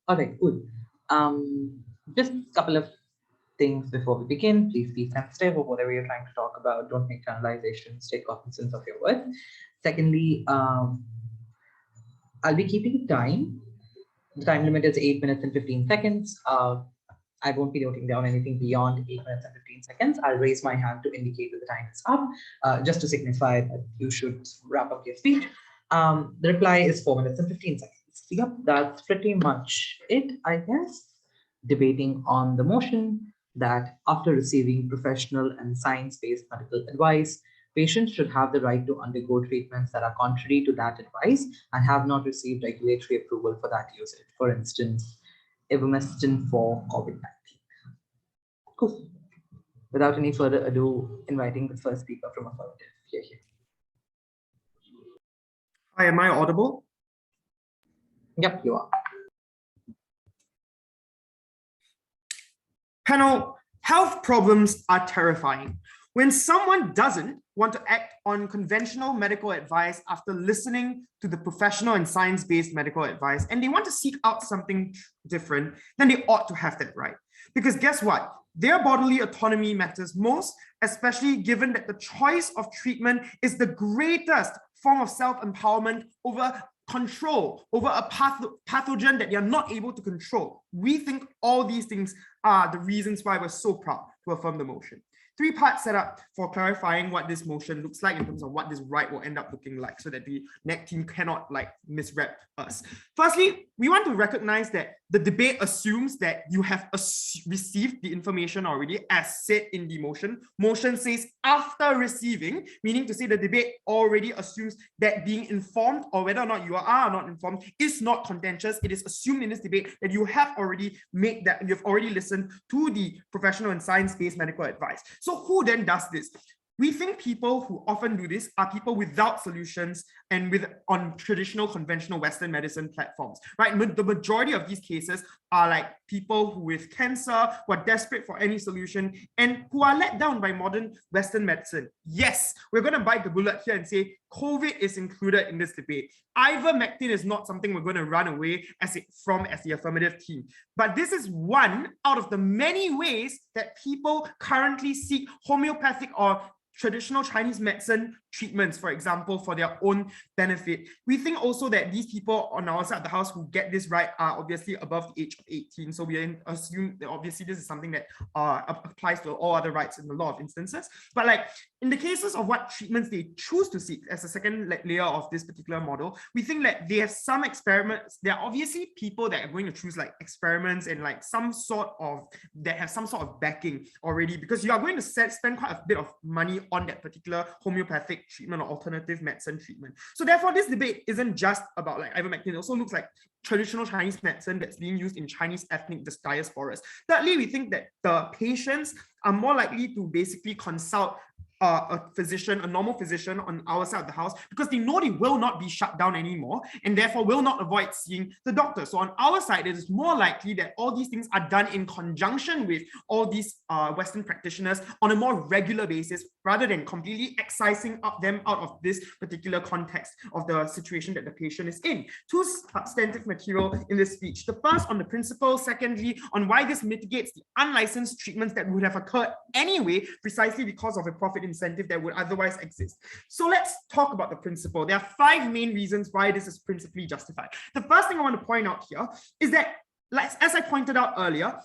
All right, cool. Just a couple of things before we begin. Please be sensitive of whatever you're trying to talk about. Don't make generalizations. Take cognizance of your words. Secondly, I'll be keeping time. The time limit is 8 minutes and 15 seconds. I won't be noting down anything beyond 8 minutes and 15 seconds. I'll raise my hand to indicate that the time is up, just to signify that you should wrap up your speech. The reply is 4 minutes and 15 seconds. Yep, that's pretty much it, I guess. Debating on the motion that after receiving professional and science-based medical advice, patients should have the right to undergo treatments that are contrary to that advice and have not received regulatory approval for that usage. For instance, Ivermectin for COVID-19. Cool. Without any further ado, inviting the first speaker from Affirmative. Here. Hi, am I audible? Yep, you are. Panel, health problems are terrifying. When someone doesn't want to act on conventional medical advice after listening to the professional and science-based medical advice, and they want to seek out something different, then they ought to have that right. Because guess what? Their bodily autonomy matters most, especially given that the choice of treatment is the greatest form of self-empowerment over control, over a pathogen that you're not able to control. We think all these things are the reasons why we're so proud to affirm the motion. Three-part setup for clarifying what this motion looks like in terms of what this right will end up looking like so that the NEC team cannot misrep us. Firstly, we want to recognize that the debate assumes that you have received the information already as said in the motion. Motion says after receiving, meaning to say the debate already assumes that being informed or whether or not you are not informed is not contentious. It is assumed in this debate that you have already made that, you've already listened to the professional and science-based medical advice. So who then does this? We think people who often do this are people without solutions and on traditional conventional Western medicine platforms, right? The majority of these cases are like people who with cancer, who are desperate for any solution and who are let down by modern Western medicine. Yes, we're going to bite the bullet here and say COVID is included in this debate. Ivermectin is not something we're going to run away as the affirmative team. But this is one out of the many ways that people currently seek homeopathic or traditional Chinese medicine treatments, for example, for their own benefit. We think also that these people on our side of the house who get this right are obviously above the age of 18. So we assume that obviously this is something that applies to all other rights in a lot of instances. But in the cases of what treatments they choose to seek as a second layer of this particular model, we think that they have some experiments. There are obviously people that are going to choose experiments and that have some sort of backing already, because you are going to spend quite a bit of money on that particular homeopathic treatment or alternative medicine treatment. So therefore, this debate isn't just about ivermectin. It also looks like traditional Chinese medicine that's being used in Chinese ethnic diasporas. Thirdly, we think that the patients are more likely to basically consult a physician, a normal physician on our side of the house, because they know they will not be shut down anymore and therefore will not avoid seeing the doctor. So on our side, it is more likely that all these things are done in conjunction with all these Western practitioners on a more regular basis, rather than completely excising them out of this particular context of the situation that the patient is in. Two substantive material in this speech. The first on the principle, secondly on why this mitigates the unlicensed treatments that would have occurred anyway, precisely because of a profit incentive that would otherwise exist. So let's talk about the principle. There are 5 main reasons why this is principally justified. The first thing I want to point out here is that, as I pointed out earlier,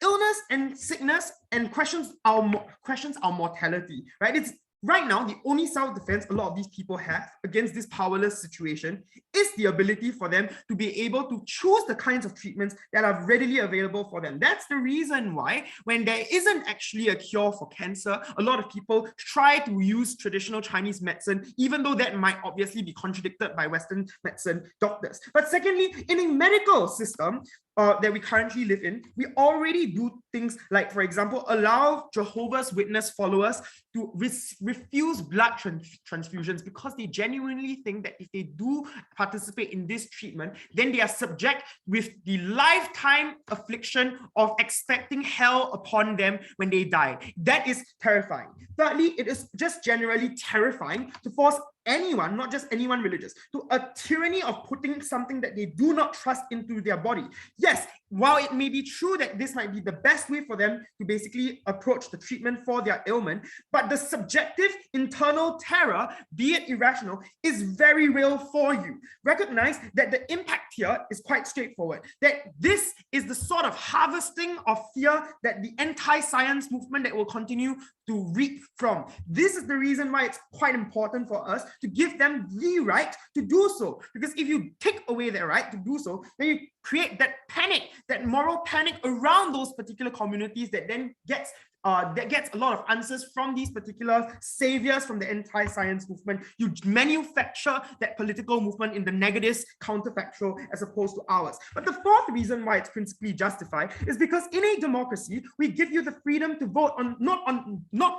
illness and sickness and questions our mortality, right? It's right now the only self-defense a lot of these people have against this powerless situation is the ability for them to be able to choose the kinds of treatments that are readily available for them. That's the reason why when there isn't actually a cure for cancer, a lot of people try to use traditional Chinese medicine, even though that might obviously be contradicted by Western medicine doctors. But secondly, in a medical system that we currently live in, we already do things like, for example, allow Jehovah's Witness followers to refuse blood transfusions because they genuinely think that if they do participate in this treatment, then they are subject with the lifetime affliction of expecting hell upon them when they die. That is terrifying. Thirdly, it is just generally terrifying to force anyone, not just anyone religious, to a tyranny of putting something that they do not trust into their body. Yes, while it may be true that this might be the best way for them to basically approach the treatment for their ailment, but the subjective internal terror, be it irrational, is very real for you. Recognize that the impact here is quite straightforward, that this is the sort of harvesting of fear that the anti-science movement that will continue to reap from. This is the reason why it's quite important for us to give them the right to do so. Because if you take away their right to do so, then you create that panic, that moral panic around those particular communities that then gets a lot of answers from these particular saviors from the anti-science movement. You manufacture that political movement in the negatives, counterfactual, as opposed to ours. But the fourth reason why it's principally justified is because in a democracy, we give you the freedom to vote on not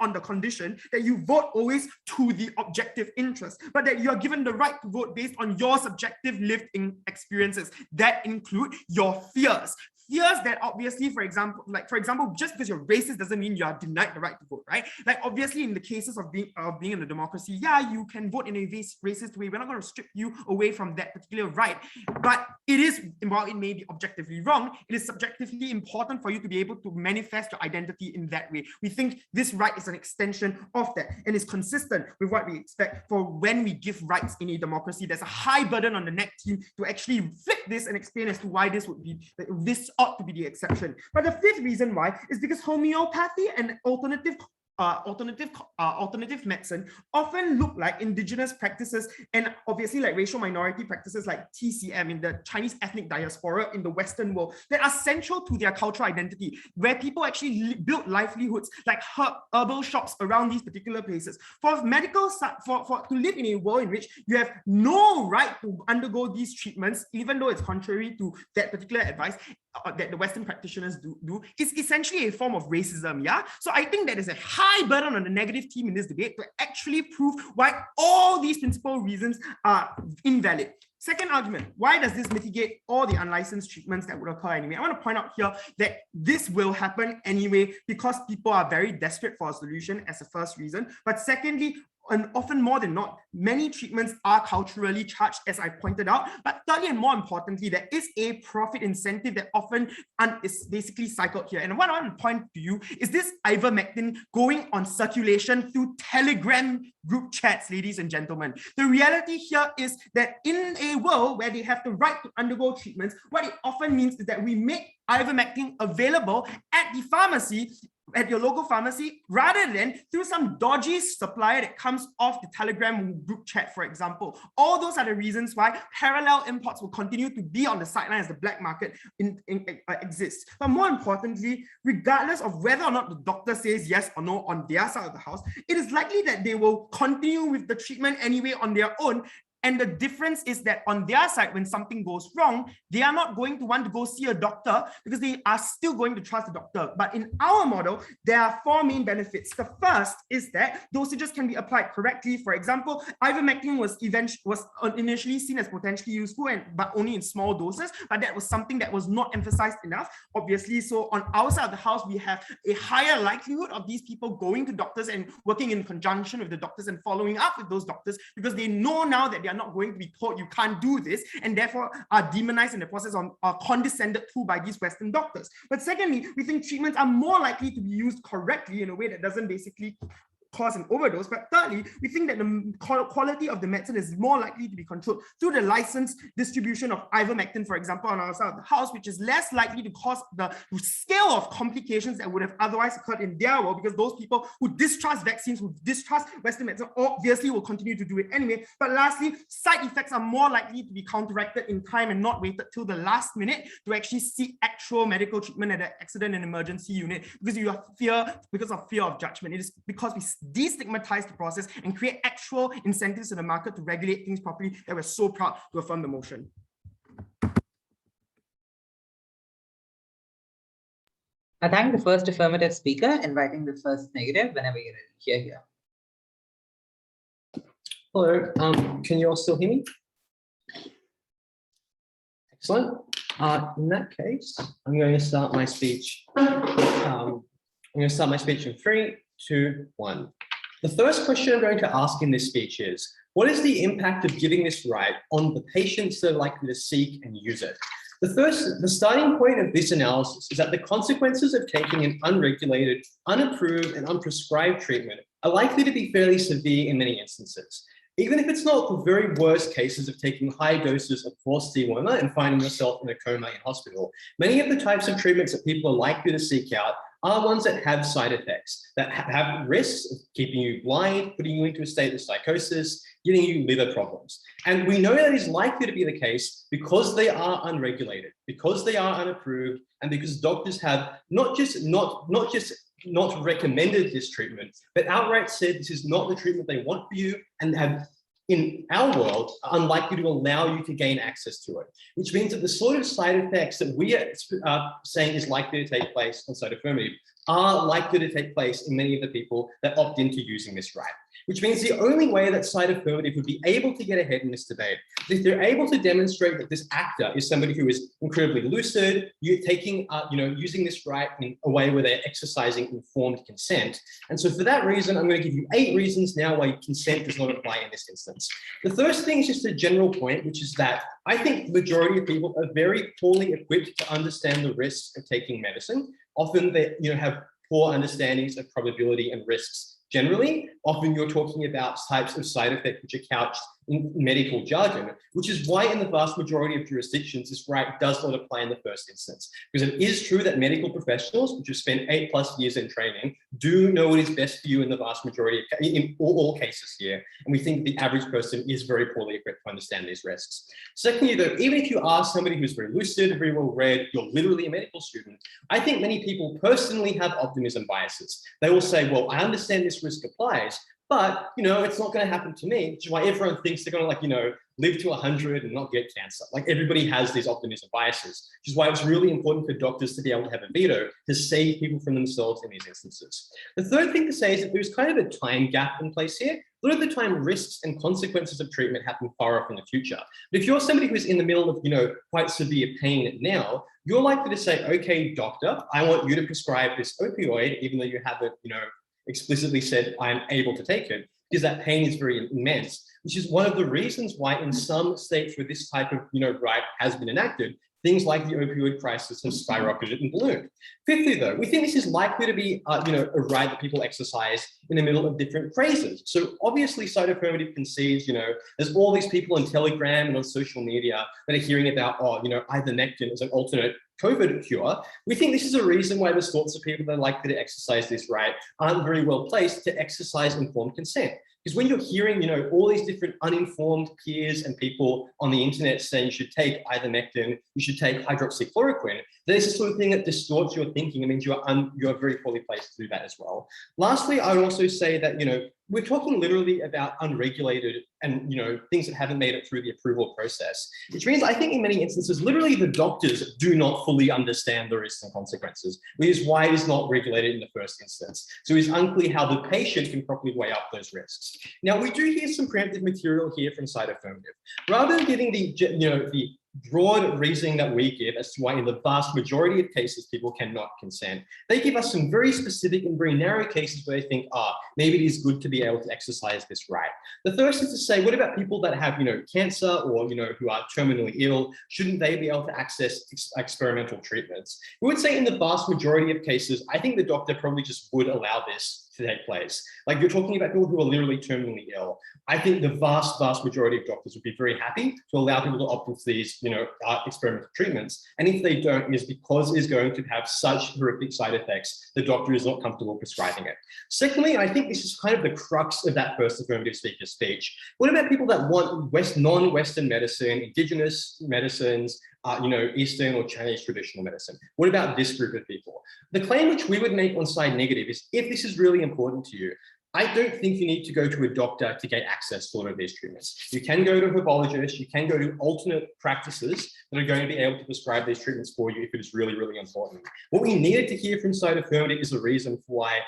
on the condition that you vote always to the objective interest, but that you are given the right to vote based on your subjective lived experiences that include your fears. Fears that obviously, for example, just because you're racist doesn't mean you are denied the right to vote, right? Like obviously in the cases of being in a democracy, yeah, you can vote in a racist way. We're not going to strip you away from that particular right. But it is, while it may be objectively wrong, it is subjectively important for you to be able to manifest your identity in that way. We think this right is an extension of that and is consistent with what we expect for when we give rights in a democracy. There's a high burden on the NEC team to actually flip this and explain as to why this would be, this ought to be the exception. But the fifth reason why is because homeopathy and alternative medicine often look like indigenous practices and obviously like racial minority practices like TCM in the Chinese ethnic diaspora in the Western world that are central to their cultural identity, where people actually build livelihoods like herbal shops around these particular places. For to live in a world in which you have no right to undergo these treatments, even though it's contrary to that particular advice that the Western practitioners do, is essentially a form of racism, yeah? So I think that is a high burden on the negative team in this debate to actually prove why all these principal reasons are invalid. Second argument, why does this mitigate all the unlicensed treatments that would occur anyway? I want to point out here that this will happen anyway because people are very desperate for a solution as a first reason. But secondly, and often more than not, many treatments are culturally charged, as I pointed out. But thirdly, and more importantly, there is a profit incentive that often is basically cycled here. And what I want to point to you is this Ivermectin going on circulation through Telegram group chats, ladies and gentlemen. The reality here is that in a world where they have the right to undergo treatments, what it often means is that we make Ivermectin available at the pharmacy, at your local pharmacy, rather than through some dodgy supplier that comes off the Telegram group chat, for example. All those are the reasons why parallel imports will continue to be on the sideline as the black market exists. But more importantly, regardless of whether or not the doctor says yes or no on their side of the house, it is likely that they will continue with the treatment anyway on their own. And the difference is that on their side, when something goes wrong, they are not going to want to go see a doctor because they are still going to trust the doctor. But in our model, there are four main benefits. The first is that dosages can be applied correctly. For example, ivermectin was initially seen as potentially useful, but only in small doses. But that was something that was not emphasized enough, obviously. So on our side of the house, we have a higher likelihood of these people going to doctors and working in conjunction with the doctors and following up with those doctors because they know now that they are not going to be told you can't do this and therefore are demonized in the process or are condescended to by these Western doctors. But secondly, we think treatments are more likely to be used correctly in a way that doesn't basically cause an overdose. But thirdly, we think that the quality of the medicine is more likely to be controlled through the licensed distribution of ivermectin, for example, on our side of the house, which is less likely to cause the scale of complications that would have otherwise occurred in their world, because those people who distrust vaccines, who distrust Western medicine, obviously will continue to do it anyway. But lastly, side effects are more likely to be counteracted in time and not waited till the last minute to actually seek actual medical treatment at an accident and emergency unit because of fear of judgment. It is because we destigmatize the process and create actual incentives in the market to regulate things properly that we're so proud to affirm the motion. I thank the first affirmative speaker, inviting the first negative whenever you're ready. Here. Hello, can you all still hear me? Excellent. In that case, I'm going to start my speech. I'm going to start my speech in 3, 2, 1. The first question I'm going to ask in this speech is, what is the impact of giving this right on the patients that are likely to seek and use it? The starting point of this analysis is that the consequences of taking an unregulated, unapproved, and unprescribed treatment are likely to be fairly severe in many instances. Even if it's not the very worst cases of taking high doses of forced dewormer and finding yourself in a coma in hospital, many of the types of treatments that people are likely to seek out are ones that have side effects, that have risks of keeping you blind, putting you into a state of psychosis, giving you liver problems. And we know that is likely to be the case because they are unregulated, because they are unapproved, and because doctors have not recommended this treatment, but outright said this is not the treatment they want for you, and have, in our world, are unlikely to allow you to gain access to it, which means that the sort of side effects that we are saying is likely to take place on cytophermidib are likely to take place in many of the people that opt into using this right. Which means the only way that cytophermidib would be able to get ahead in this debate is if they're able to demonstrate that this actor is somebody who is incredibly lucid, using this right in a way where they're exercising informed consent. And so for that reason, I'm going to give you 8 reasons now why consent does not apply in this instance. The first thing is just a general point, which is that I think the majority of people are very poorly equipped to understand the risks of taking medicine. Often they have poor understandings of probability and risks. Generally, often you're talking about types of side effects which are couched in medical jargon, which is why in the vast majority of jurisdictions, this right does not apply in the first instance. Because it is true that medical professionals, which have spent 8+ years in training, do know what is best for you in the vast majority, in all cases here. And we think the average person is very poorly equipped to understand these risks. Secondly, though, even if you are somebody who's very lucid, very well read, you're literally a medical student, I think many people personally have optimism biases. They will say, well, I understand this risk applies, but, it's not going to happen to me, which is why everyone thinks they're going to, live to 100 and not get cancer. Like, everybody has these optimism biases, which is why it's really important for doctors to be able to have a veto to save people from themselves in these instances. The third thing to say is that there's kind of a time gap in place here. A lot of the time, risks and consequences of treatment happen far off in the future. But if you're somebody who's in the middle of, quite severe pain now, you're likely to say, okay, doctor, I want you to prescribe this opioid, even though you haven't, explicitly said I'm able to take it, because that pain is very immense, which is one of the reasons why in some states where this type of right has been enacted, things like the opioid crisis have skyrocketed and ballooned. Fifthly, though, we think this is likely to be a right that people exercise in the middle of different crazes. So obviously cytophermidib concedes, there's all these people on Telegram and on social media that are hearing about, ivermectin as an alternate COVID cure. We think this is a reason why the sorts of people that are likely to exercise this right aren't very well placed to exercise informed consent. Because when you're hearing, all these different uninformed peers and people on the internet saying you should take ivermectin, you should take hydroxychloroquine, there's the sort of thing that distorts your thinking. It means you are very poorly placed to do that as well. Lastly, I would also say that, we're talking literally about unregulated and, things that haven't made it through the approval process, which means I think in many instances, literally the doctors do not fully understand the risks and consequences, which is why it is not regulated in the first instance. So it's unclear how the patient can properly weigh up those risks. Now, we do hear some preemptive material here from cytophermidib. Rather than giving the broad reasoning that we give as to why in the vast majority of cases people cannot consent, they give us some very specific and very narrow cases where they think, maybe it is good to be able to exercise this right. The first is to say, what about people that have, cancer or, who are terminally ill? Shouldn't they be able to access experimental treatments? We would say in the vast majority of cases, I think the doctor probably just would allow this to take place. Like, you're talking about people who are literally terminally ill. I think the vast majority of doctors would be very happy to allow people to opt into these, experimental treatments. And if they don't, it's because it's going to have such horrific side effects, the doctor is not comfortable prescribing it. Secondly, I think this is kind of the crux of that first affirmative speaker speech. What about people that want non-Western medicine, indigenous medicines, Eastern or Chinese traditional medicine? What about this group of people? The claim which we would make on side negative is, if this is really important to you, I don't think you need to go to a doctor to get access to all of these treatments. You can go to a herbologist, you can go to alternate practices that are going to be able to prescribe these treatments for you if it is really, really important. What we needed to hear from cytophermidib is the reason for why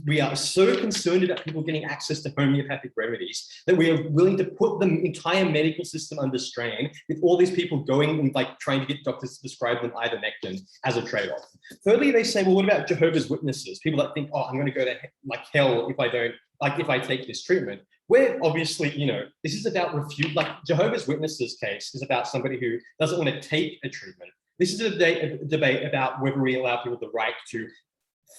we are so concerned about people getting access to homeopathic remedies that we are willing to put the entire medical system under strain with all these people going and trying to get doctors to prescribe them ivermectin as a trade-off. Thirdly, they say, well, what about Jehovah's Witnesses? People that think, I'm going to go to hell if I don't like if I take this treatment, we're obviously, this is about like Jehovah's Witnesses case is about somebody who doesn't want to take a treatment. This is a debate about whether we allow people the right to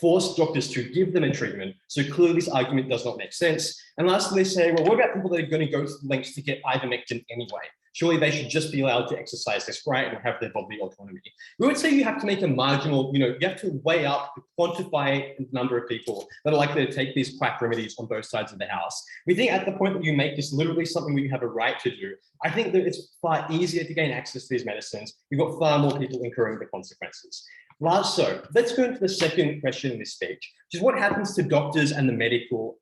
force doctors to give them a treatment. So clearly this argument does not make sense. And lastly, they say, well, what about people that are going to go to the lengths to get ivermectin anyway? Surely they should just be allowed to exercise this right and have their bodily autonomy. We would say you have to make a marginal, you have to weigh up, quantify the number of people that are likely to take these quack remedies on both sides of the house. We think at the point that you make this literally something we have a right to do, I think that it's far easier to gain access to these medicines. You've got far more people incurring the consequences. So let's go into the second question in this speech, which is what happens to doctors and the medical,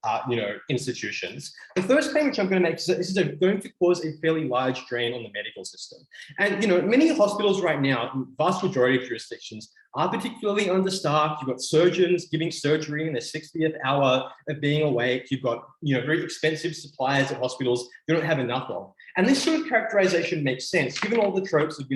institutions. The first claim which I'm going to make is that this is going to cause a fairly large drain on the medical system. And, many hospitals right now, vast majority of jurisdictions are particularly understaffed. You've got surgeons giving surgery in their 60th hour of being awake. You've got, very expensive suppliers at hospitals you don't have enough of. And this sort of characterization makes sense, given all the tropes of,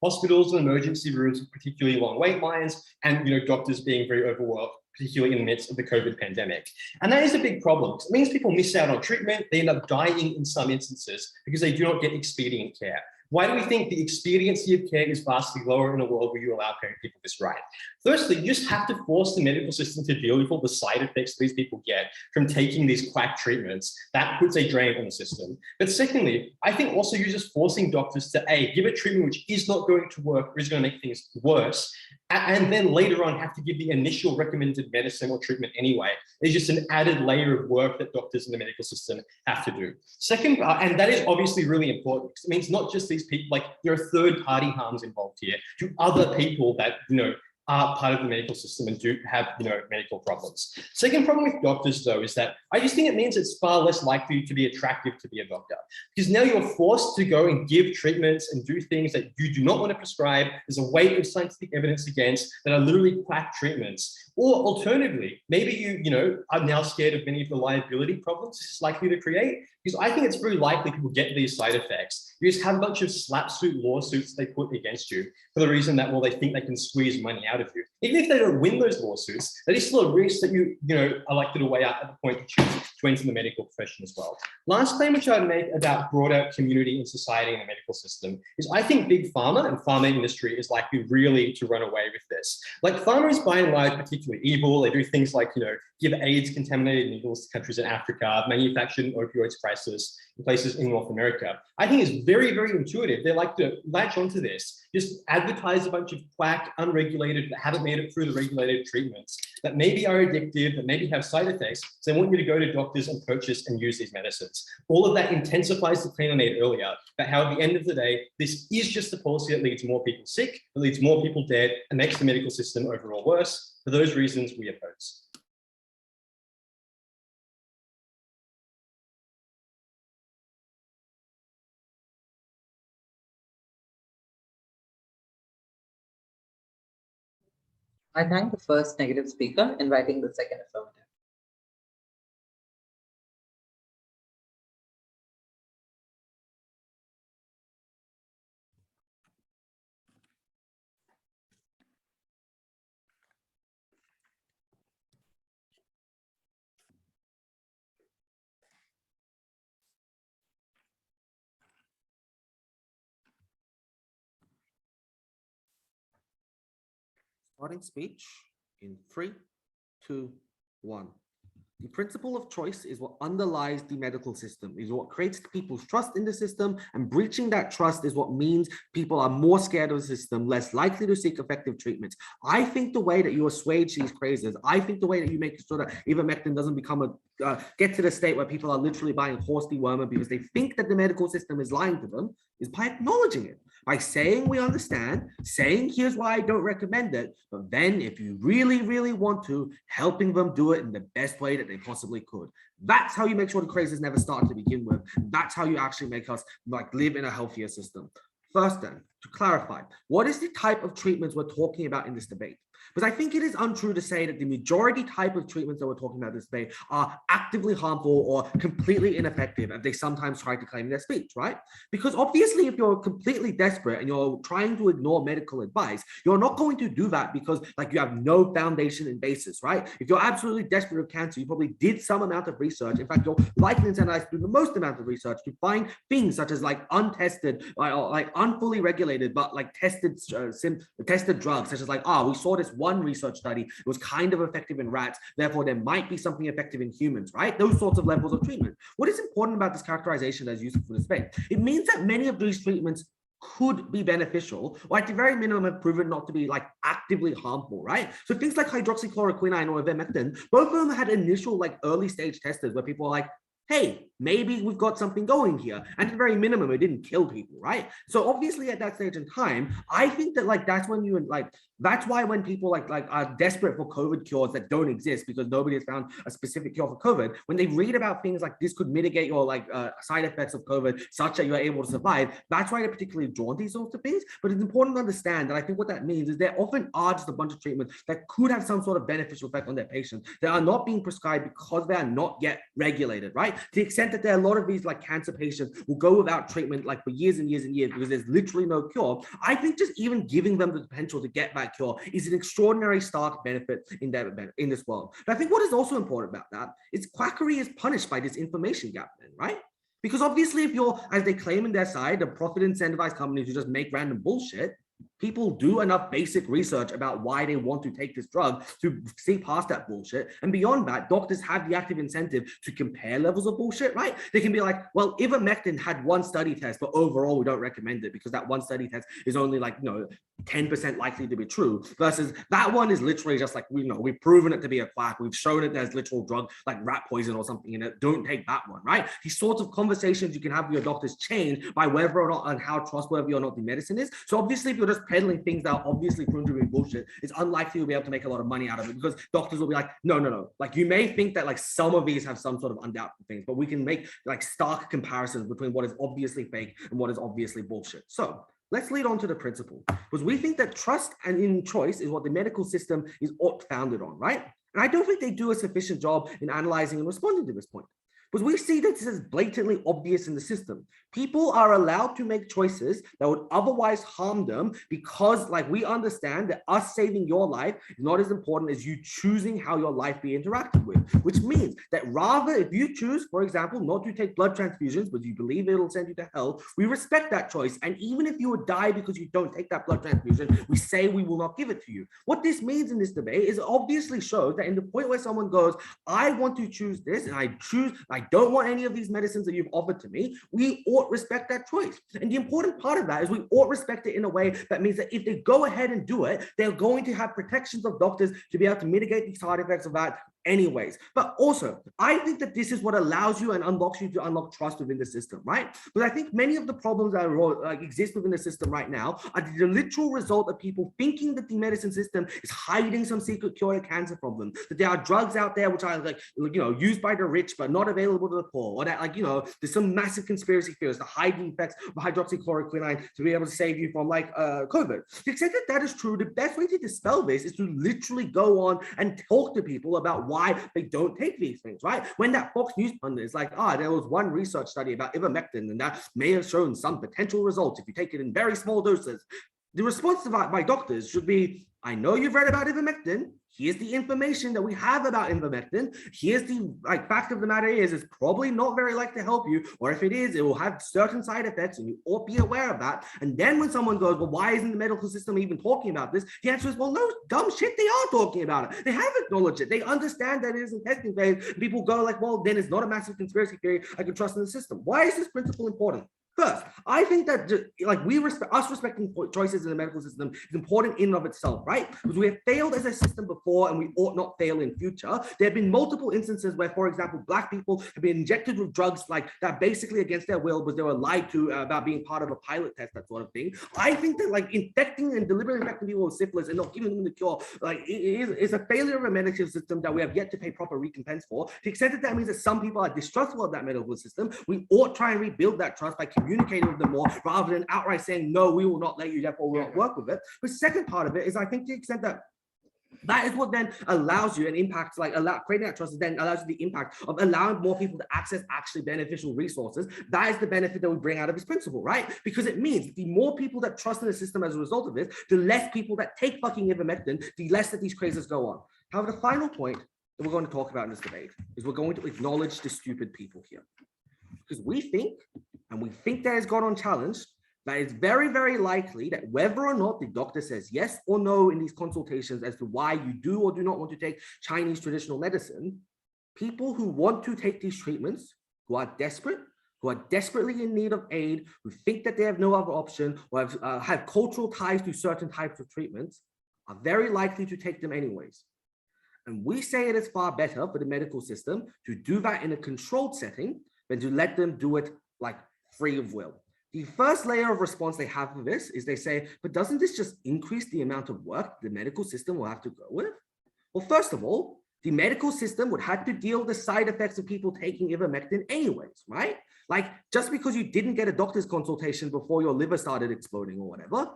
hospitals and emergency rooms with particularly long wait lines and, doctors being very overworked, particularly in the midst of the COVID pandemic. And that is a big problem. It means people miss out on treatment. They end up dying in some instances because they do not get expedient care. Why do we think the expediency of care is vastly lower in a world where you allow people this right? Firstly, you just have to force the medical system to deal with all the side effects these people get from taking these quack treatments. That puts a drain on the system. But secondly, I think also you're just forcing doctors to give a treatment which is not going to work or is going to make things worse, and then later on have to give the initial recommended medicine or treatment anyway. There's just an added layer of work that doctors in the medical system have to do. Second, and that is obviously really important because it means not just these people, like there are third party harms involved here to other people that, are part of the medical system and do have, medical problems. Second problem with doctors though, is that I just think it means it's far less likely to be attractive to be a doctor because now you're forced to go and give treatments and do things that you do not want to prescribe. There's a weight of scientific evidence against that are literally quack treatments. Or alternatively, maybe you, are now scared of many of the liability problems this is likely to create, because I think it's very likely people get these side effects. You just have a bunch of slapsuit lawsuits they put against you for the reason that, well, they think they can squeeze money out of you. Even if they don't win those lawsuits, that is still a risk that you are likely to weigh out at the point you choose to enter the medical profession as well. Last claim which I'd make about broader community and society in the medical system is I think big pharma and pharma industry is likely really to run away with this. Like pharma is by and large particularly evil. They do things like, give AIDS contaminated needles to countries in Africa, manufacture opioids crisis in places in North America. I think it's very, very intuitive. They like to latch onto this, just advertise a bunch of quack, unregulated, that haven't made it through the regulated treatments, that maybe are addictive, that maybe have side effects. So they want you to go to doctors and purchase and use these medicines. All of that intensifies the claim I made earlier about how at the end of the day, this is just a policy that leaves more people sick, that leaves more people dead, and makes the medical system overall worse. For those reasons, we oppose. I thank the first negative speaker, inviting the second affirmative. Starting speech in 3, 2, 1. The principle of choice is what underlies the medical system, is what creates people's trust in the system, and breaching that trust is what means people are more scared of the system, less likely to seek effective treatments. I think the way that you assuage these crazes, I think the way that you make sure that ivermectin doesn't become get to the state where people are literally buying horse dewormer because they think that the medical system is lying to them, is by acknowledging it. By saying we understand, saying here's why I don't recommend it, but then if you really, really want to, helping them do it in the best way that they possibly could. That's how you make sure the crazes never started to begin with. That's how you actually make us live in a healthier system. First then, to clarify, what is the type of treatments we're talking about in this debate? Because I think it is untrue to say that the majority type of treatments that we're talking about this day are actively harmful or completely ineffective, as they sometimes try to claim in their speech, right? Because obviously, if you're completely desperate and you're trying to ignore medical advice, you're not going to do that because like you have no foundation and basis, right? If you're absolutely desperate with cancer, you probably did some amount of research. In fact, you're likely incentivized to do the most amount of research to find things such as like untested, like unfully regulated, but like tested drugs, such as like, we saw this one research study, it was kind of effective in rats, therefore there might be something effective in humans, right? Those sorts of levels of treatment. What is important about this characterization that's useful for the space? It means that many of these treatments could be beneficial, or at the very minimum have proven not to be like actively harmful, right? So things like hydroxychloroquine or ivermectin, both of them had initial like early stage testers where people are like, hey, maybe we've got something going here. And at the very minimum, it didn't kill people, right? So obviously at that stage in time, I think that like that's when you like, that's why when people like are desperate for COVID cures that don't exist because nobody has found a specific cure for COVID, when they read about things like this could mitigate your like side effects of COVID such that you're able to survive, that's why they're particularly drawn to these sorts of things. But it's important to understand that I think what that means is there often are just a bunch of treatments that could have some sort of beneficial effect on their patients that are not being prescribed because they are not yet regulated, right? To the extent that there are a lot of these like cancer patients will go without treatment like for years and years and years because there's literally no cure. I think just even giving them the potential to get that cure is an extraordinary stark benefit in this world. But I think what is also important about that is quackery is punished by this information gap then, right? Because obviously if you're, as they claim in their side, the profit incentivized companies who just make random bullshit, people do enough basic research about why they want to take this drug to see past that bullshit. And beyond that, doctors have the active incentive to compare levels of bullshit, right? They can be like, well, Ivermectin had one study test, but overall we don't recommend it because that one study test is only like, 10% likely to be true, versus that one is literally just like, we've proven it to be a quack. We've shown it there's literal drug like rat poison or something in it. Don't take that one, right? These sorts of conversations you can have with your doctors change by whether or not and how trustworthy or not the medicine is. So obviously if you're just peddling things that are obviously proven to be bullshit, it's unlikely you'll be able to make a lot of money out of it because doctors will be like, no. Like you may think that like some of these have some sort of undoubted things, but we can make like stark comparisons between what is obviously fake and what is obviously bullshit. So let's lead on to the principle, because we think that trust and in choice is what the medical system is founded on, right? And I don't think they do a sufficient job in analyzing and responding to this point. Because we see that this is blatantly obvious in the system. People are allowed to make choices that would otherwise harm them because like we understand that us saving your life is not as important as you choosing how your life be interacted with, which means that rather if you choose, for example, not to take blood transfusions, but you believe it'll send you to hell, we respect that choice. And even if you would die because you don't take that blood transfusion, we say we will not give it to you. What this means in this debate is obviously shows that in the point where someone goes, I want to choose this and I don't want any of these medicines that you've offered to me, we ought respect that choice. And the important part of that is we ought respect it in a way that means that if they go ahead and do it, they're going to have protections of doctors to be able to mitigate the side effects of that anyways. But also, I think that this is what allows you and unlocks you to unlock trust within the system, right? But I think many of the problems that exist within the system right now are the literal result of people thinking that the medicine system is hiding some secret cure to cancer from them, that there are drugs out there which are like, used by the rich but not available to the poor, or that there's some massive conspiracy theories to hide the effects of hydroxychloroquine to be able to save you from COVID. To the extent that that is true, the best way to dispel this is to literally go on and talk to people about why they don't take these things, right? When that Fox News pundit is like, there was one research study about ivermectin and that may have shown some potential results if you take it in very small doses. The response to that by doctors should be, I know you've read about ivermectin. Here's the information that we have about ivermectin. Here's the fact of the matter is it's probably not very likely to help you, or if it is, it will have certain side effects and you ought to be aware of that. And then when someone goes, well, why isn't the medical system even talking about this? The answer is, well, no, dumb shit, they are talking about it. They have acknowledged it. They understand that it is in testing phase. People go like, well, then it's not a massive conspiracy theory. I can trust in the system. Why is this principle important? First, I think that us respecting choices in the medical system is important in and of itself, right? Because we have failed as a system before and we ought not fail in future. There have been multiple instances where, for example, Black people have been injected with drugs like that basically against their will because they were lied to about being part of a pilot test, that sort of thing. I think that infecting and deliberately infecting people with syphilis and not giving them the cure, is a failure of a medical system that we have yet to pay proper recompense for. To the extent that means that some people are distrustful of that medical system, we ought try and rebuild that trust by communicating with them more rather than outright saying, no, we will not let you, therefore we won't work with it. But the second part of it is I think to the extent that That is what then allows you an impact, like creating that trust then allows you the impact of allowing more people to access actually beneficial resources. That is the benefit that we bring out of this principle, right? Because it means the more people that trust in the system as a result of this, the less people that take fucking ivermectin, the less that these crazes go on. However, the final point that we're going to talk about in this debate is we're going to acknowledge the stupid people here. Because we think that has gone unchallenged, that it's very, very likely that whether or not the doctor says yes or no in these consultations as to why you do or do not want to take Chinese traditional medicine, people who want to take these treatments, who are desperate, who are desperately in need of aid, who think that they have no other option, or have cultural ties to certain types of treatments, are very likely to take them anyways. And we say it is far better for the medical system to do that in a controlled setting than to let them do it like free of will. The first layer of response they have for this is they say, but doesn't this just increase the amount of work the medical system will have to go with? Well, first of all, the medical system would have to deal with the side effects of people taking ivermectin anyways, right? Like just because you didn't get a doctor's consultation before your liver started exploding or whatever,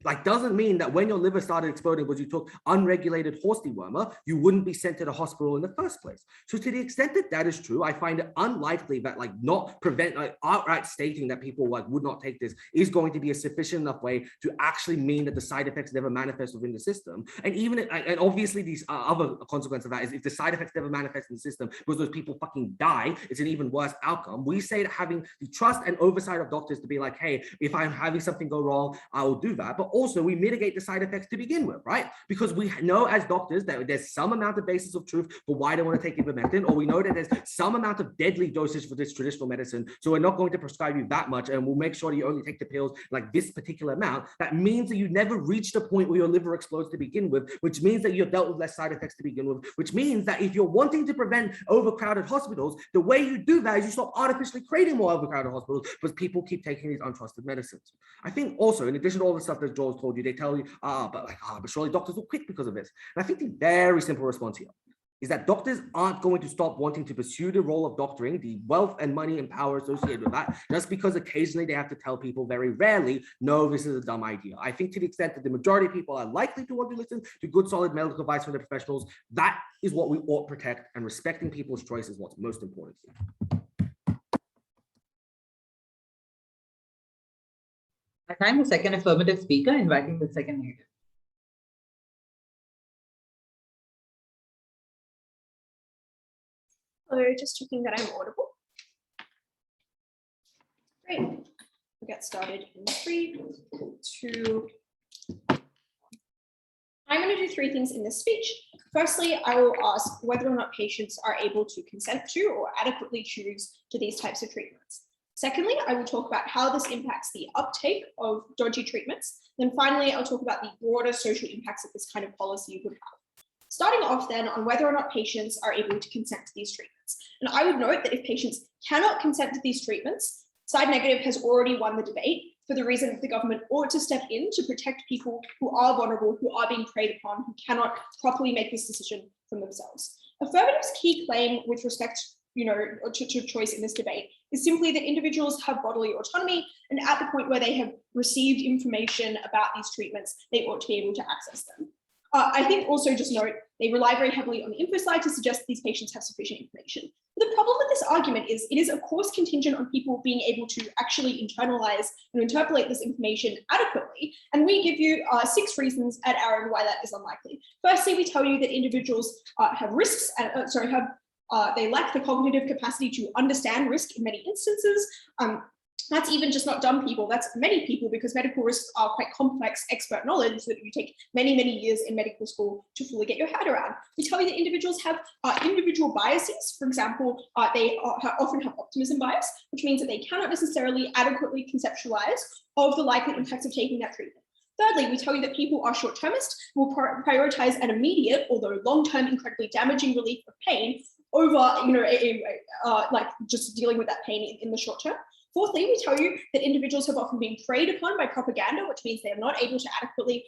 like doesn't mean that when your liver started exploding because you took unregulated horse dewormer, you wouldn't be sent to the hospital in the first place. So to the extent that that is true, I find it unlikely that like not prevent, like outright stating that people like would not take this is going to be a sufficient enough way to actually mean that the side effects never manifest within the system. And even, and obviously these other consequence of that is if the side effects never manifest in the system because those people fucking die, it's an even worse outcome. We say that having the trust and oversight of doctors to be like, hey, if I'm having something go wrong, I will do that. But also we mitigate the side effects to begin with, right? Because we know as doctors that there's some amount of basis of truth for why they want to take ivermectin, or we know that there's some amount of deadly dosage for this traditional medicine. So we're not going to prescribe you that much, and we'll make sure that you only take the pills like this particular amount. That means that you never reach the point where your liver explodes to begin with, which means that you've dealt with less side effects to begin with, which means that if you're wanting to prevent overcrowded hospitals, the way you do that is you stop artificially creating more overcrowded hospitals because people keep taking these untrusted medicines. I think also, in addition to all the stuff that Joel's told you, they tell you, but surely doctors will quit because of this. And I think the very simple response here is that doctors aren't going to stop wanting to pursue the role of doctoring, the wealth and money and power associated with that, just because occasionally they have to tell people very rarely, no, this is a dumb idea. I think to the extent that the majority of people are likely to want to listen to good, solid medical advice from the professionals, that is what we ought to protect, and respecting people's choice is what's most important here. I thank the second affirmative speaker, inviting the second negative. Hello, just checking that I'm audible. Great. We'll get started in 3, 2. I'm going to do 3 things in this speech. Firstly, I will ask whether or not patients are able to consent to or adequately choose to these types of treatments. Secondly, I will talk about how this impacts the uptake of dodgy treatments. Then finally, I'll talk about the broader social impacts that this kind of policy would have. Starting off then on whether or not patients are able to consent to these treatments. And I would note that if patients cannot consent to these treatments, side negative has already won the debate for the reason that the government ought to step in to protect people who are vulnerable, who are being preyed upon, who cannot properly make this decision from themselves. Affirmative's key claim with respect to choice in this debate is simply that individuals have bodily autonomy, and at the point where they have received information about these treatments, they ought to be able to access them. I think also just note, they rely very heavily on the info slide to suggest that these patients have sufficient information. The problem with this argument is it is of course contingent on people being able to actually internalize and interpolate this information adequately. And we give you 6 reasons at Arin why that is unlikely. Firstly, we tell you that individuals have risks, they lack the cognitive capacity to understand risk in many instances. That's even just not dumb people, that's many people, because medical risks are quite complex expert knowledge that you take many, many years in medical school to fully get your head around. We tell you that individuals have individual biases. For example, they often have optimism bias, which means that they cannot necessarily adequately conceptualize of the likely impacts of taking that treatment. Thirdly, we tell you that people are short-termist, will prioritize an immediate, although long-term, incredibly damaging relief of pain over, like just dealing with that pain in the short term. Fourthly, we tell you that individuals have often been preyed upon by propaganda, which means they are not able to adequately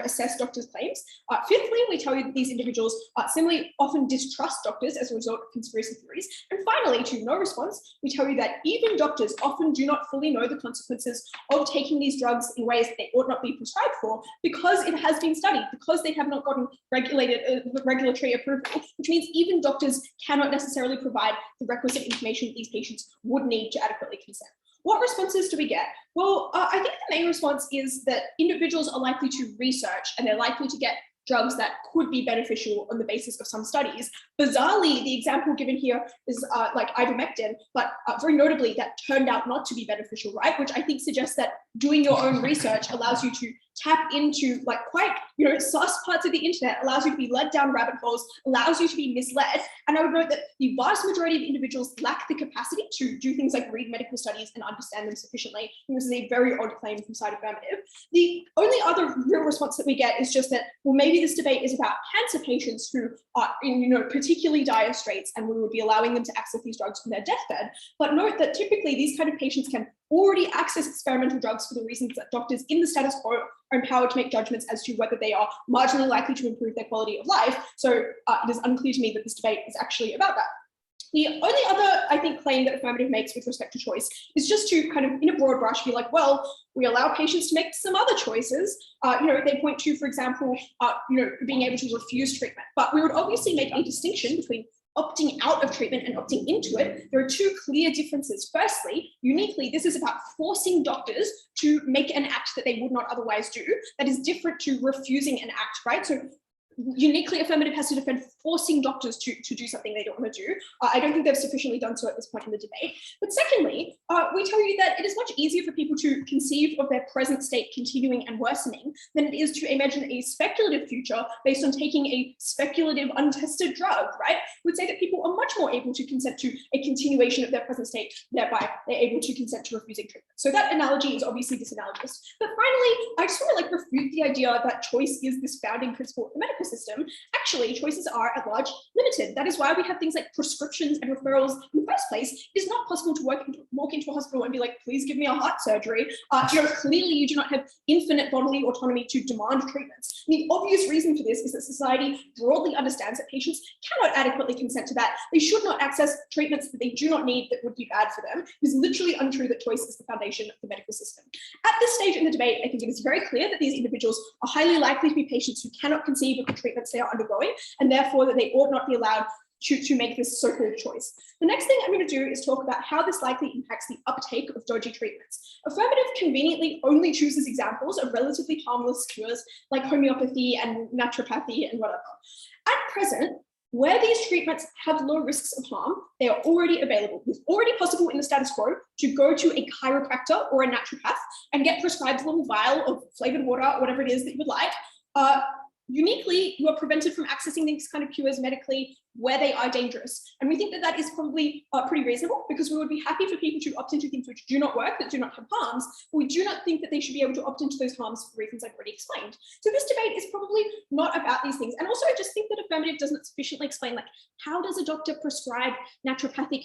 assess doctors' claims. Fifthly, we tell you that these individuals simply often distrust doctors as a result of conspiracy theories. And finally, to no response, we tell you that even doctors often do not fully know the consequences of taking these drugs in ways that they ought not be prescribed for, because it has been studied, because they have not gotten regulatory approval, which means even doctors cannot necessarily provide the requisite information that these patients would need to adequately consent. What responses do we get? Well, I think the main response is that individuals are likely to research and they're likely to get drugs that could be beneficial on the basis of some studies. Bizarrely, the example given here is like ivermectin, but very notably that turned out not to be beneficial, right? Which I think suggests that doing your own research allows you to tap into like quite, sus parts of the internet, allows you to be led down rabbit holes, allows you to be misled. And I would note that the vast majority of individuals lack the capacity to do things like read medical studies and understand them sufficiently. And this is a very odd claim from side affirmative. The only other real response that we get is just that, well, maybe this debate is about cancer patients who are in, particularly dire straits, and we would be allowing them to access these drugs on their deathbed. But note that typically these kind of patients can already access experimental drugs for the reasons that doctors in the status quo are empowered to make judgments as to whether they are marginally likely to improve their quality of life. So it is unclear to me that this debate is actually about that. The only other, I think, claim that affirmative makes with respect to choice is just to kind of, in a broad brush, be like, well, we allow patients to make some other choices. They point to, for example, being able to refuse treatment. But we would obviously make a distinction between opting out of treatment and opting into it. There are two clear differences. Firstly, uniquely, this is about forcing doctors to make an act that they would not otherwise do. That is different to refusing an act, right? So uniquely, affirmative has to defend forcing doctors to do something they don't want to do. I don't think they've sufficiently done so at this point in the debate. But secondly, we tell you that it is much easier for people to conceive of their present state continuing and worsening than it is to imagine a speculative future based on taking a speculative, untested drug, right? We'd say that people are much more able to consent to a continuation of their present state, thereby they're able to consent to refusing treatment. So that analogy is obviously disanalogous. But finally, I just want to refute the idea that choice is this founding principle of the medical system. Actually, choices are at large limited. That is why we have things like prescriptions and referrals in the first place. It is not possible to walk into a hospital and be like, please give me a heart surgery. Clearly you do not have infinite bodily autonomy to demand treatments. And the obvious reason for this is that society broadly understands that patients cannot adequately consent to that. They should not access treatments that they do not need that would be bad for them. It is literally untrue that choice is the foundation of the medical system. At this stage in the debate, I think it is very clear that these individuals are highly likely to be patients who cannot conceive of the treatments they are undergoing, and therefore that they ought not be allowed to make this so-called choice. The next thing I'm going to do is talk about how this likely impacts the uptake of dodgy treatments. Affirmative conveniently only chooses examples of relatively harmless cures like homeopathy and naturopathy and whatever. At present, where these treatments have low risks of harm, they are already available. It's already possible in the status quo to go to a chiropractor or a naturopath and get prescribed a little vial of flavored water, or whatever it is that you would like. Uniquely, you are prevented from accessing these kind of cures medically where they are dangerous. And we think that that is probably pretty reasonable, because we would be happy for people to opt into things which do not work, that do not have harms, but we do not think that they should be able to opt into those harms for reasons I've already explained. So this debate is probably not about these things. And also I just think that affirmative doesn't sufficiently explain, like, how does a doctor prescribe naturopathic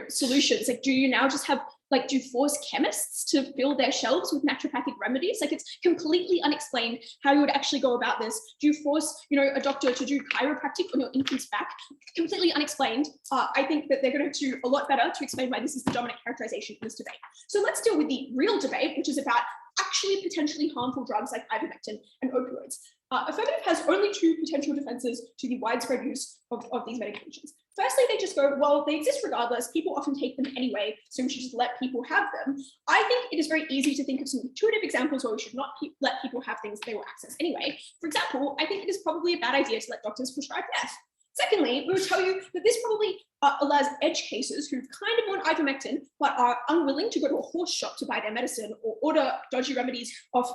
solutions? Like, do you now just have, like, do you force chemists to fill their shelves with naturopathic remedies? Like, it's completely unexplained how you would actually go about this. Do you force, a doctor to do chiropractic on your infant's back? Completely unexplained. I think that they're going to do a lot better to explain why this is the dominant characterization in this debate. So let's deal with the real debate, which is about actually potentially harmful drugs like ivermectin and opioids. Affirmative has only two potential defenses to the widespread use of these medications. Firstly, they just go, well, they exist regardless. People often take them anyway, so we should just let people have them. I think it is very easy to think of some intuitive examples where we should not let people have things they will access anyway. For example, I think it is probably a bad idea to let doctors prescribe meth. Secondly, we will tell you that this probably allows edge cases who kind of want ivermectin but are unwilling to go to a horse shop to buy their medicine or order dodgy remedies off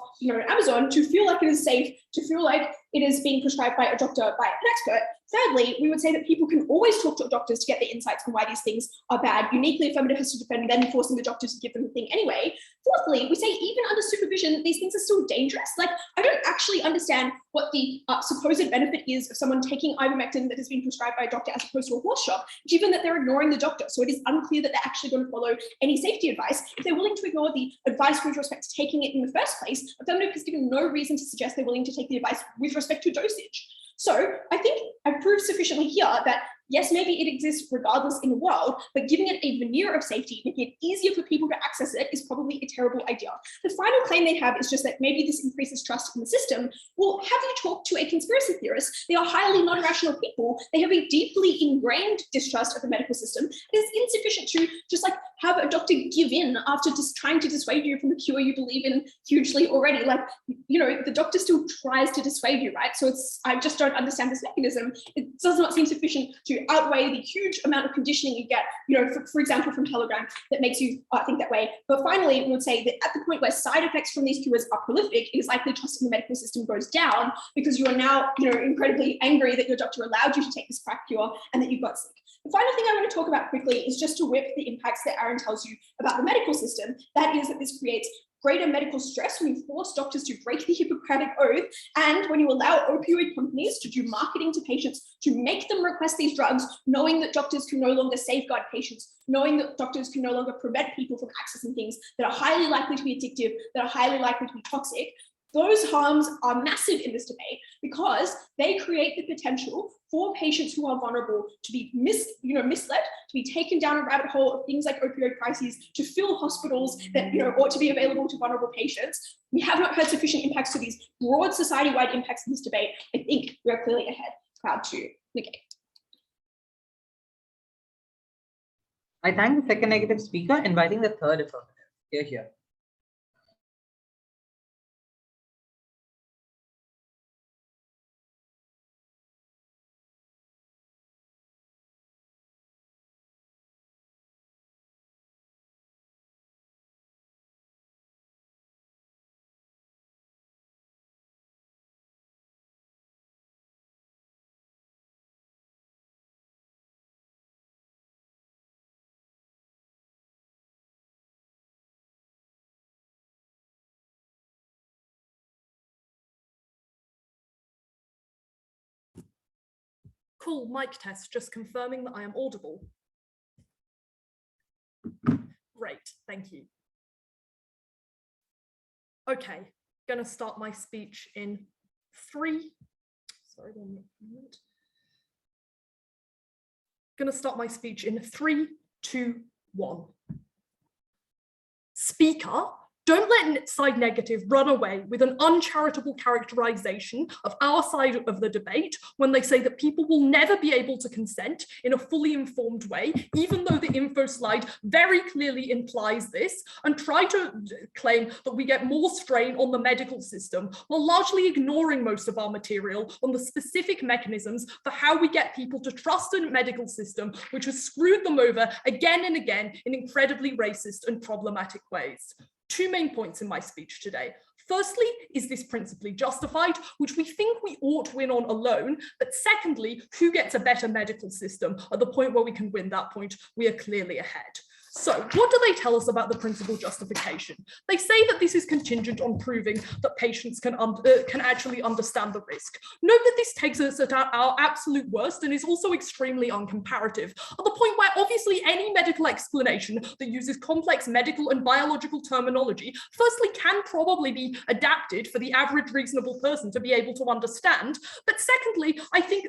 Amazon to feel like it is safe, to feel like it is being prescribed by a doctor, by an expert. Thirdly, we would say that people can always talk to doctors to get the insights on why these things are bad. Uniquely, affirmative has to defend then forcing the doctor to give them the thing anyway. Fourthly, we say even under supervision, these things are still dangerous. Like, I don't actually understand what the supposed benefit is of someone taking ivermectin that has been prescribed by a doctor as opposed to a horse shop. It given that they're ignoring the doctor. So it is unclear that they're actually going to follow any safety advice. If they're willing to ignore the advice with respect to taking it in the first place, affirmative has given no reason to suggest they're willing to take the advice with respect to dosage. So I think I've proved sufficiently here that yes, maybe it exists regardless in the world, but giving it a veneer of safety, making it easier for people to access it is probably a terrible idea. The final claim they have is just that maybe this increases trust in the system. Well, have you talked to a conspiracy theorist? They are highly non-rational people. They have a deeply ingrained distrust of the medical system. It is insufficient to just like have a doctor give in after just trying to dissuade you from the cure you believe in hugely already. Like, you know, the doctor still tries to dissuade you, right? So I just don't understand this mechanism. It does not seem sufficient to outweigh the huge amount of conditioning you get, you know, for example, from Telegram that makes you think that way. But finally, we would say that at the point where side effects from these cures are prolific, it is likely trust in the medical system goes down because you are now, you know, incredibly angry that your doctor allowed you to take this crack cure and that you got sick. The final thing I want to talk about quickly is just to whip the impacts that Arin tells you about the medical system. That is that this creates greater medical stress when you force doctors to break the Hippocratic Oath, and when you allow opioid companies to do marketing to patients to make them request these drugs, knowing that doctors can no longer safeguard patients, knowing that doctors can no longer prevent people from accessing things that are highly likely to be addictive, that are highly likely to be toxic. Those harms are massive in this debate because they create the potential for patients who are vulnerable to be misled, to be taken down a rabbit hole of things like opioid crises, to fill hospitals that ought to be available to vulnerable patients. We have not heard sufficient impacts to these broad society-wide impacts in this debate. I think we are clearly ahead. Proud to negate. I thank the second negative speaker, inviting the third affirmative. Here. Cool, mic test, just confirming that I am audible. Great, thank you. Okay, gonna start my speech in 3. Sorry, 1 minute. Gonna start my speech in 3, 2, 1. Speaker, don't let side negative run away with an uncharitable characterization of our side of the debate when they say that people will never be able to consent in a fully informed way, even though the info slide very clearly implies this, and try to claim that we get more strain on the medical system while largely ignoring most of our material on the specific mechanisms for how we get people to trust a medical system which has screwed them over again and again in incredibly racist and problematic ways. 2 main points in my speech today. Firstly, is this principally justified, which we think we ought to win on alone, but secondly, who gets a better medical system? At the point where we can win that point, we are clearly ahead. So what do they tell us about the principal justification? They say that this is contingent on proving that patients can actually understand the risk. Note that this takes us at our absolute worst and is also extremely uncomparative, at the point where obviously any medical explanation that uses complex medical and biological terminology firstly can probably be adapted for the average reasonable person to be able to understand, but secondly, I think,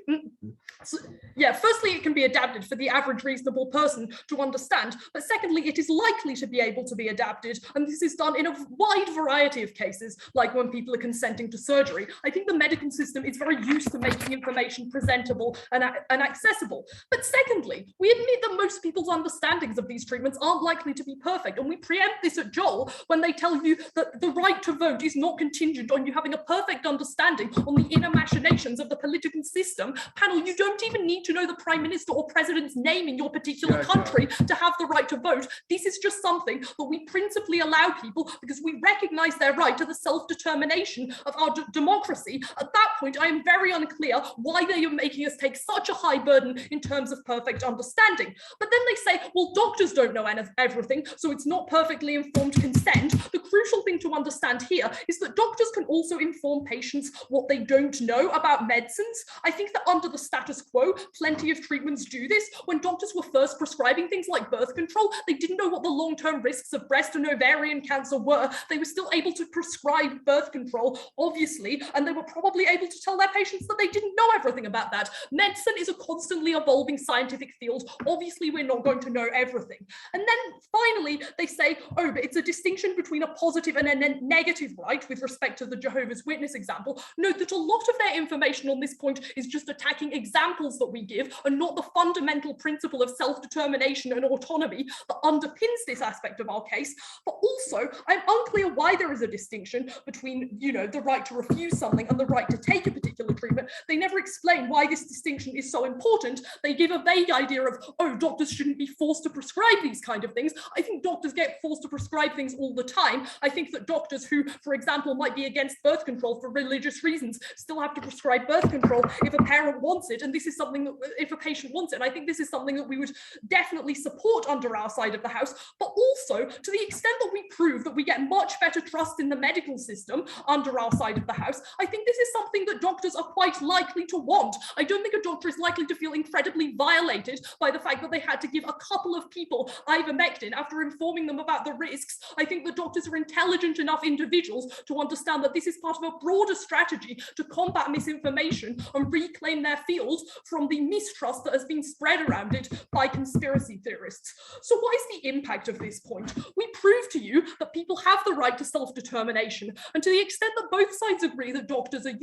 firstly, it can be adapted for the average reasonable person to understand, but secondly, it is likely to be able to be adapted, and this is done in a wide variety of cases, like when people are consenting to surgery. I think the medical system is very used to making information presentable and accessible. But secondly, we admit that most people's understandings of these treatments aren't likely to be perfect, and we preempt this at Joel when they tell you that the right to vote is not contingent on you having a perfect understanding on the inner machinations of the political system. Panel, you don't even need to know the Prime Minister or President's name in your particular country to have the right to vote. This is just something that we principally allow people because we recognize their right to the self-determination of our democracy. At that point, I am very unclear why they are making us take such a high burden in terms of perfect understanding. But then they say, well, doctors don't know everything, so it's not perfectly informed consent. The crucial thing to understand here is that doctors can also inform patients what they don't know about medicines. I think that under the status quo, plenty of treatments do this. When doctors were first prescribing things like birth control, they didn't know what the long-term risks of breast and ovarian cancer were. They were still able to prescribe birth control, obviously, and they were probably able to tell their patients that they didn't know everything about that. Medicine is a constantly evolving scientific field. Obviously, we're not going to know everything. And then finally, they say, oh, but it's a distinction between a positive and a negative right with respect to the Jehovah's Witness example. Note that a lot of their information on this point is just attacking examples that we give and not the fundamental principle of self-determination and autonomy that underpins this aspect of our case. But also, I'm unclear why there is a distinction between, the right to refuse something and the right to take a particular treatment. They never explain why this distinction is so important. They give a vague idea of, oh, doctors shouldn't be forced to prescribe these kind of things. I think doctors get forced to prescribe things all the time. I think that doctors who, for example, might be against birth control for religious reasons still have to prescribe birth control if a parent wants it. And this is something that, if a patient wants it, I think this is something that we would definitely support under our side of the house. But also, to the extent that we prove that we get much better trust in the medical system under our side of the house, I think this is something that doctors are quite likely to want. I don't think a doctor is likely to feel incredibly violated by the fact that they had to give a couple of people ivermectin after informing them about the risks. I think the doctors are intelligent enough individuals to understand that this is part of a broader strategy to combat misinformation and reclaim their field from the mistrust that has been spread around it by conspiracy theorists. So what is the impact of this point? We prove to you that people have the right to self-determination, and to the extent that both sides agree that doctors are,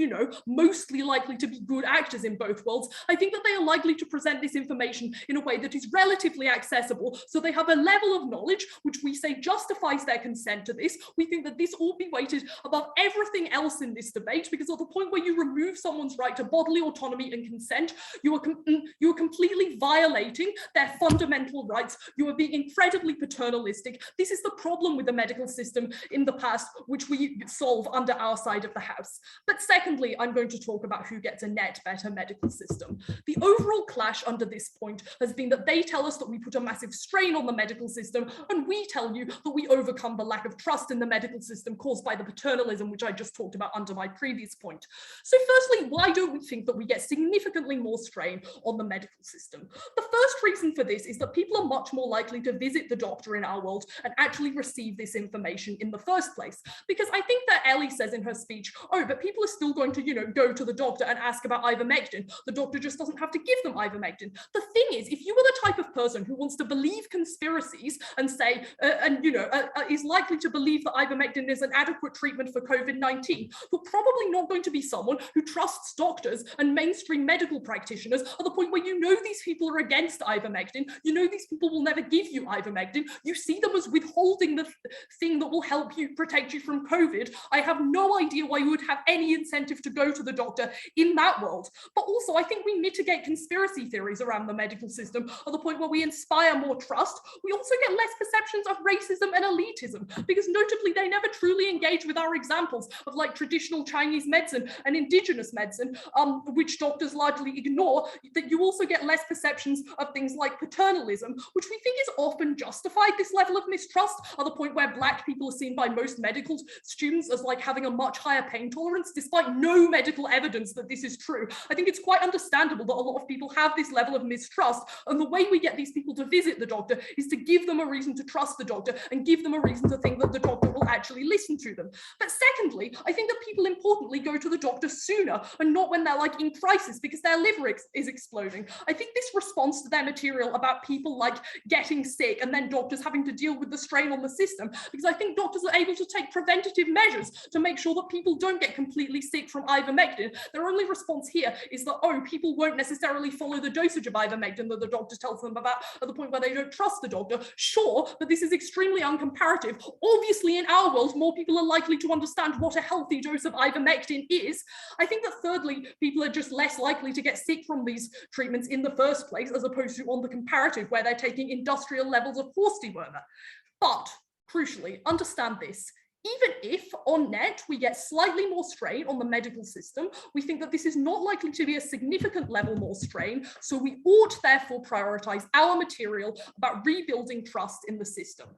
mostly likely to be good actors in both worlds, I think that they are likely to present this information in a way that is relatively accessible, so they have a level of knowledge which we say justifies their consent to this. We think that this ought be weighted above everything else in this debate, because at the point where you remove someone's right to bodily autonomy and consent, you are completely violating their fundamental rights. You are being incredibly paternalistic. This is the problem with the medical system in the past, which we solve under our side of the house. But secondly, I'm going to talk about who gets a net better medical system. The overall clash under this point has been that they tell us that we put a massive strain on the medical system, and we tell you that we overcome the lack of trust in the medical system caused by the paternalism, which I just talked about under my previous point. So firstly, why don't we think that we get significantly more strain on the medical system? The first reason for this is that people are much more likely to visit the doctor in our world and actually receive this information in the first place. Because I think that Ellie says in her speech, oh, but people are still going to, go to the doctor and ask about ivermectin. The doctor just doesn't have to give them ivermectin. The thing is, if you are the type of person who wants to believe conspiracies and say, is likely to believe that ivermectin is an adequate treatment for COVID-19, you're probably not going to be someone who trusts doctors and mainstream medical practitioners at the point where these people are against ivermectin. These people will never give you ivermectin. You see them as withholding the thing that will help you protect you from COVID. I have no idea why you would have any incentive to go to the doctor in that world. But also, I think we mitigate conspiracy theories around the medical system at the point where we inspire more trust. We also get less perceptions of racism and elitism, because notably they never truly engage with our examples of like traditional Chinese medicine and indigenous medicine, which doctors largely ignore. That you also get less perceptions of things like paternalism, which we think is often justified, this level of mistrust, at the point where Black people are seen by most medical students as like having a much higher pain tolerance, despite no medical evidence that this is true. I think it's quite understandable that a lot of people have this level of mistrust, and the way we get these people to visit the doctor is to give them a reason to trust the doctor and give them a reason to think that the doctor will actually listen to them. But secondly, I think that people importantly go to the doctor sooner and not when they're like in crisis because their liver is exploding. I think this response to their material about people like getting sick and then doctors having to deal with the strain on the system, because I think doctors are able to take preventative measures to make sure that people don't get completely sick from ivermectin. Their only response here is that, oh, people won't necessarily follow the dosage of ivermectin that the doctor tells them about at the point where they don't trust the doctor. Sure, but this is extremely uncomparative. Obviously, in our world, more people are likely to understand what a healthy dose of ivermectin is. I think that thirdly, people are just less likely to get sick from these treatments in the first place, as opposed to on the comparative where they're taking industrial levels of horse dewormer. But crucially, understand this. Even if on net we get slightly more strain on the medical system, we think that this is not likely to be a significant level more strain, so we ought therefore prioritise our material about rebuilding trust in the system.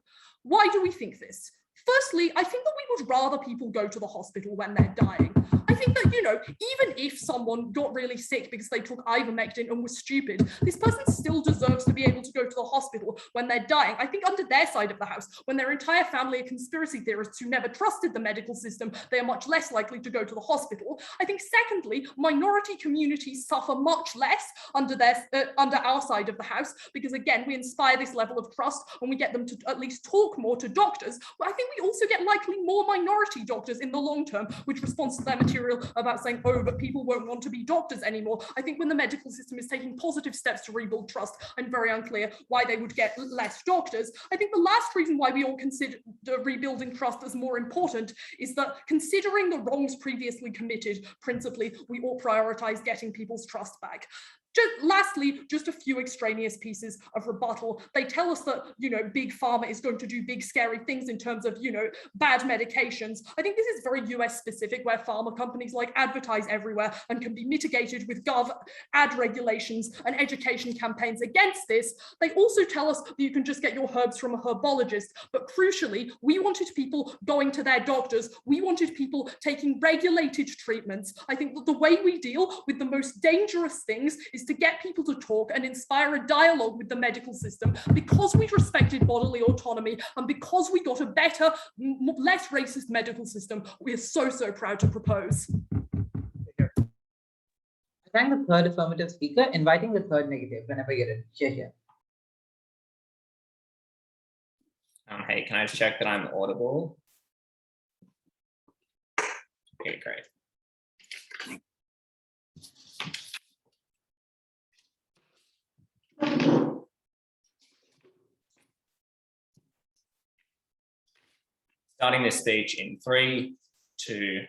Why do we think this? Firstly, I think that we would rather people go to the hospital when they're dying. I think that, even if someone got really sick because they took ivermectin and was stupid, this person still deserves to be able to go to the hospital when they're dying. I think under their side of the house, when their entire family are conspiracy theorists who never trusted the medical system, they are much less likely to go to the hospital. I think secondly, minority communities suffer much less under our side of the house, because again, we inspire this level of trust when we get them to at least talk more to doctors. But I think we also get likely more minority doctors in the long term, which responds to their material about saying, oh, but people won't want to be doctors anymore. I think when the medical system is taking positive steps to rebuild trust, I'm very unclear why they would get less doctors. I think the last reason why we all consider rebuilding trust as more important is that, considering the wrongs previously committed, principally, we ought prioritize getting people's trust back. Lastly, just a few extraneous pieces of rebuttal. They tell us that, big pharma is going to do big scary things in terms of, bad medications. I think this is very US specific, where pharma companies advertise everywhere and can be mitigated with ad regulations and education campaigns against this. They also tell us that you can just get your herbs from a herbologist. But crucially, we wanted people going to their doctors. We wanted people taking regulated treatments. I think that the way we deal with the most dangerous things is to get people to talk and inspire a dialogue with the medical system, because we respected bodily autonomy and because we got a better, less racist medical system we are so proud to propose. I thank the third affirmative speaker, inviting the third negative whenever you're in. Here. Hey, can I just check that I'm audible? Okay, great. Starting this speech in 3, 2,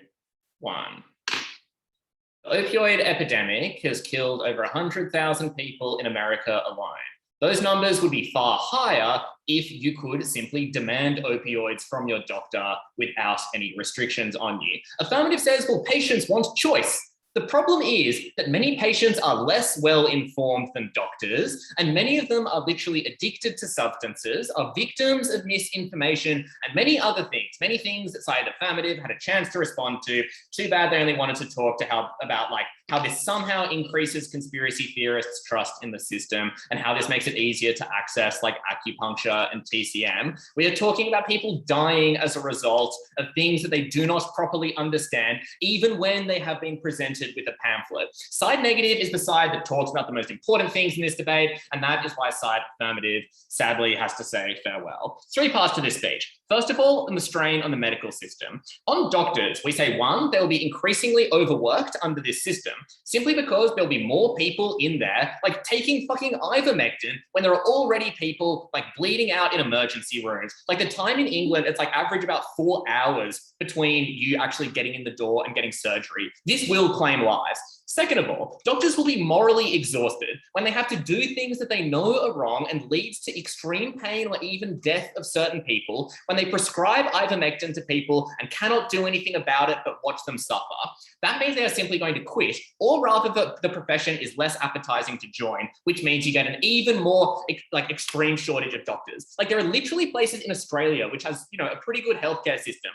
1. The opioid epidemic has killed over 100,000 people in America alone. Those numbers would be far higher if you could simply demand opioids from your doctor without any restrictions on you. Affirmative says, well, patients want choice. The problem is that many patients are less well informed than doctors, and many of them are literally addicted to substances, are victims of misinformation, and many other things. Many things that Side Affirmative had a chance to respond to. Too bad they only wanted to talk to about how this somehow increases conspiracy theorists' trust in the system, and how this makes it easier to access acupuncture and TCM. We are talking about people dying as a result of things that they do not properly understand, even when they have been presented with a pamphlet. Side negative is the side that talks about the most important things in this debate, and that is why Side Affirmative sadly has to say farewell. 3 parts to this speech. First of all, on the strain on the medical system. On doctors, we say 1, they will be increasingly overworked under this system, simply because there'll be more people in there, taking fucking ivermectin when there are already people bleeding out in emergency rooms. The time in England, it's average about 4 hours between you actually getting in the door and getting surgery. This will claim lives. Second of all, doctors will be morally exhausted when they have to do things that they know are wrong and leads to extreme pain or even death of certain people, when they prescribe ivermectin to people and cannot do anything about it but watch them suffer. That means they are simply going to quit, or rather the profession is less appetizing to join, which means you get an even more extreme shortage of doctors. There are literally places in Australia which has a pretty good healthcare system.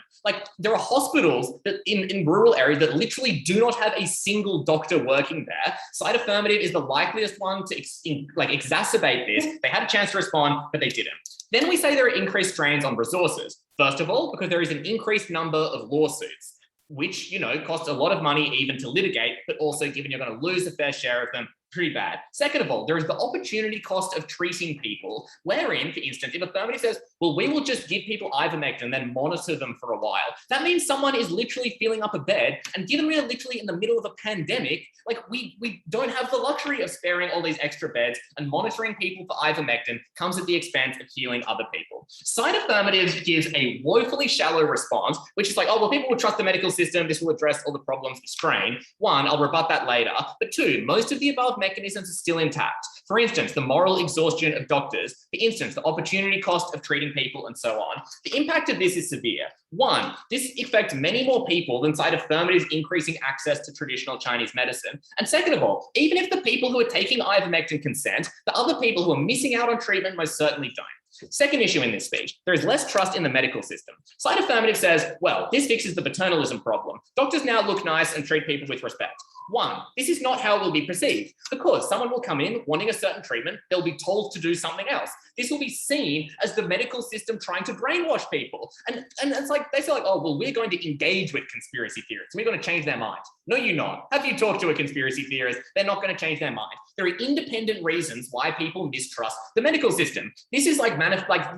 There are hospitals that in rural areas that literally do not have a single doctor working there. Side Affirmative is the likeliest one to exacerbate this. They had a chance to respond, but they didn't. Then we say there are increased strains on resources. First of all, because there is an increased number of lawsuits, which, cost a lot of money even to litigate, but also given you're going to lose a fair share of them, pretty bad. Second of all, there is the opportunity cost of treating people, wherein, for instance, if Affirmative says, well, we will just give people ivermectin and then monitor them for a while, that means someone is literally filling up a bed, and given we are literally in the middle of a pandemic, we don't have the luxury of sparing all these extra beds, and monitoring people for ivermectin comes at the expense of healing other people. Side Affirmative gives a woefully shallow response, which is oh, well, people will trust the medical system, this will address all the problems of strain. 1, I'll rebut that later, but 2, most of the above mechanisms are still intact. For instance, the moral exhaustion of doctors, for instance, the opportunity cost of treating people and so on. The impact of this is severe. One, this affects many more people than side affirmatives increasing access to traditional Chinese medicine. And second of all, even if the people who are taking ivermectin consent, the other people who are missing out on treatment most certainly don't. Second issue in this speech, there is less trust in the medical system. Side affirmative says, well, this fixes the paternalism problem. Doctors now look nice and treat people with respect. One, this is not how it will be perceived, because someone will come in wanting a certain treatment, they'll be told to do something else. This will be seen as the medical system trying to brainwash people. And it's like, they say like, oh, well, we're going to engage with conspiracy theorists. We're going to change their mind. No, you're not. Have you talked to a conspiracy theorist? They're not going to change their mind. There are independent reasons why people mistrust the medical system. This is like,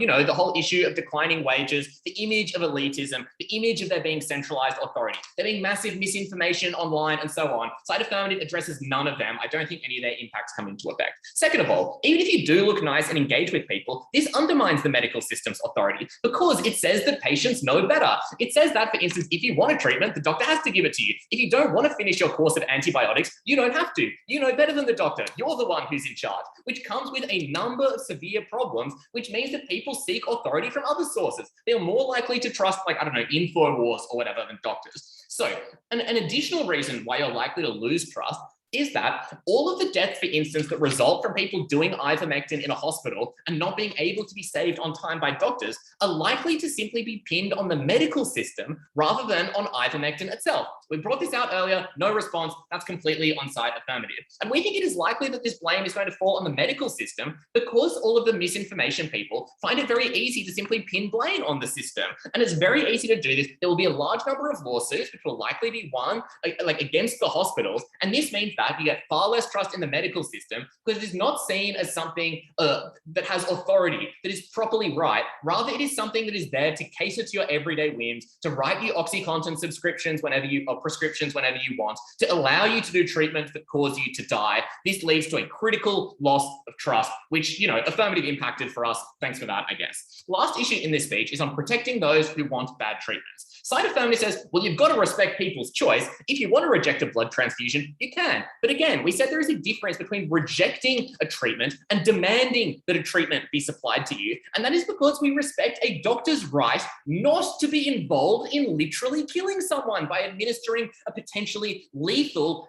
you know, the whole issue of declining wages, the image of elitism, the image of there being centralized authority, there being massive misinformation online and so on. Side affirmative addresses none of them. I don't think any of their impacts come into effect. Second of all, even if you do look nice and engage with people, this undermines the medical system's authority because it says that patients know better. It says that, for instance, if you want a treatment, the doctor has to give it to you. If you don't want to finish your course of antibiotics, you don't have to. You know better than the doctor. You're the one who's in charge, which comes with a number of severe problems, which means that people seek authority from other sources. They're more likely to trust, like, I don't know, InfoWars or whatever than doctors. So an additional reason why you're likely to lose trust is that all of the deaths, for instance, that result from people doing ivermectin in a hospital and not being able to be saved on time by doctors are likely to simply be pinned on the medical system rather than on ivermectin itself. We brought this out earlier, no response, that's completely on-site affirmative. And we think it is likely that this blame is going to fall on the medical system because all of the misinformation people find it very easy to simply pin blame on the system. And it's very easy to do this. There will be a large number of lawsuits, which will likely be won like against the hospitals. And this means that you get far less trust in the medical system because it is not seen as something that has authority, that is properly right. Rather, it is something that is there to cater to your everyday whims, to write you OxyContin subscriptions whenever you, or prescriptions whenever you want, to allow you to do treatments that cause you to die. This leads to a critical loss of trust, which, you know, affirmative impacted for us. Thanks for that, I guess. Last issue in this speech is on protecting those who want bad treatments. Side affirmative says, well, you've got to respect people's choice. If you want to reject a blood transfusion, you can. But again, we said there is a difference between rejecting a treatment and demanding that a treatment be supplied to you. And that is because we respect a doctor's right not to be involved in literally killing someone by administering a potentially lethal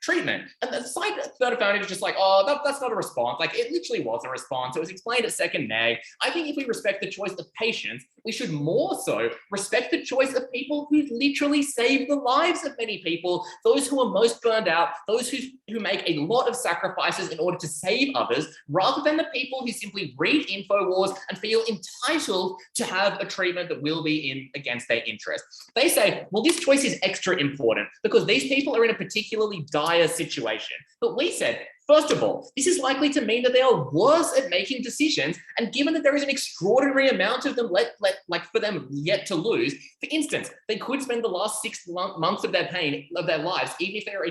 treatment. And the side third affirmative is just like, oh, that's not a response. Like, it literally was a response. It was explained at second neg. I think if we respect the choice of patients, we should more so respect the choice of people who literally save the lives of many people, those who are most burned out, those who make a lot of sacrifices in order to save others, rather than the people who simply read InfoWars and feel entitled to have a treatment that will be against their interest. They say, well, this choice is extra important because these people are in a particularly dire situation. But we said, first of all, this is likely to mean that they are worse at making decisions. And given that there is an extraordinary amount of them for them yet to lose, for instance, they could spend the last 6 months of their lives, even if they are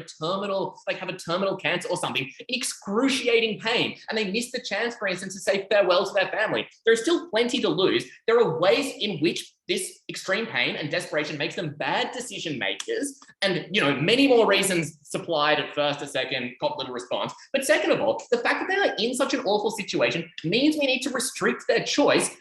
have a terminal cancer or something, in excruciating pain. And they miss the chance, for instance, to say farewell to their family. There's still plenty to lose. There are ways in which this extreme pain and desperation makes them bad decision makers. And, you know, many more reasons supplied at first, at second, got little response. But second of all, the fact that they are in such an awful situation means we need to restrict their choice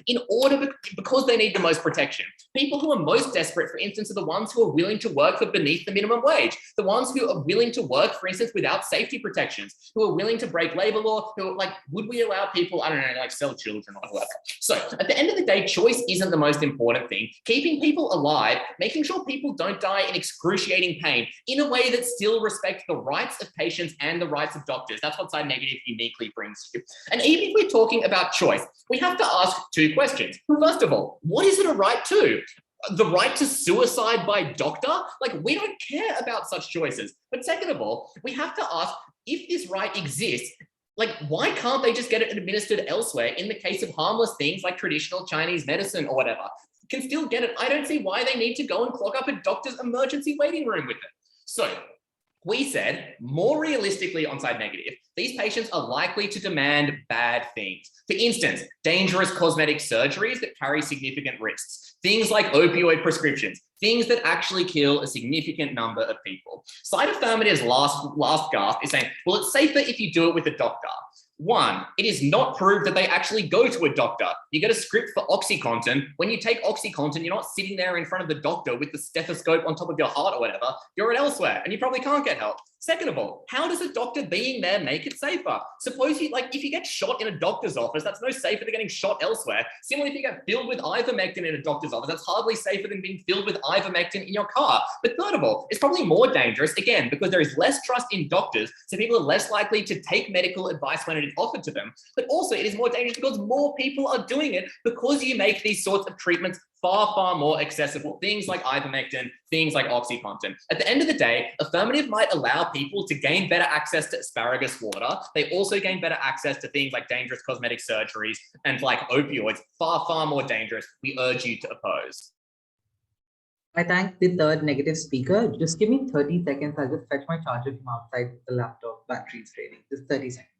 because they need the most protection. People who are most desperate, for instance, are the ones who are willing to work for beneath the minimum wage, the ones who are willing to work, for instance, without safety protections, who are willing to break labor law, who are like, would we allow people, I don't know, like sell children or whatever. So at the end of the day, choice isn't the most important thing. Keeping people alive, making sure people don't die in excruciating pain in a way that still respects the rights of patients and the rights of doctors. That's what side negative uniquely brings you. And even if we're talking about choice, we have to ask 2 questions. First of all, what is it a right to? The right to suicide by doctor? Like, we don't care about such choices. But second of all, we have to ask, if this right exists, like, why can't they just get it administered elsewhere in the case of harmless things like traditional Chinese medicine or whatever? Can still get it. I don't see why they need to go and clog up a doctor's emergency waiting room with it. So We said, more realistically on side negative, these patients are likely to demand bad things. For instance, dangerous cosmetic surgeries that carry significant risks, things like opioid prescriptions, things that actually kill a significant number of people. Side affirmative's last gasp is saying, well, it's safer if you do it with a doctor. One, it is not proved that they actually go to a doctor. You get a script for OxyContin. When you take OxyContin, you're not sitting there in front of the doctor with the stethoscope on top of your heart or whatever. You're at elsewhere and you probably can't get help. Second of all, how does a doctor being there make it safer? Suppose you, if you get shot in a doctor's office, that's no safer than getting shot elsewhere. Similarly, if you get filled with Ivermectin in a doctor's office, that's hardly safer than being filled with Ivermectin in your car. But third of all, it's probably more dangerous, again, because there is less trust in doctors, so people are less likely to take medical advice when it is offered to them. But also it is more dangerous because more people are doing it because you make these sorts of treatments far, far more accessible. Things like Ivermectin, things like OxyContin. At the end of the day, affirmative might allow people to gain better access to asparagus water. They also gain better access to things like dangerous cosmetic surgeries and like opioids, far, far more dangerous. We urge you to oppose. I thank the third negative speaker. Just give me 30 seconds. I'll just fetch my charger from outside the laptop. Battery's draining. Just 30 seconds.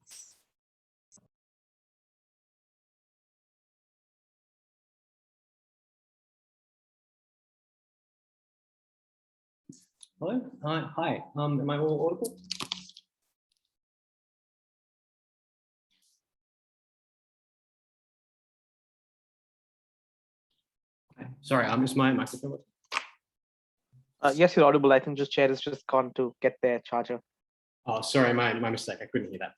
Hello, hi. Am I all audible? Sorry, is my microphone. Yes, you're audible. I think just chair has just gone to get their charger. Oh, sorry, my mistake. I couldn't hear that.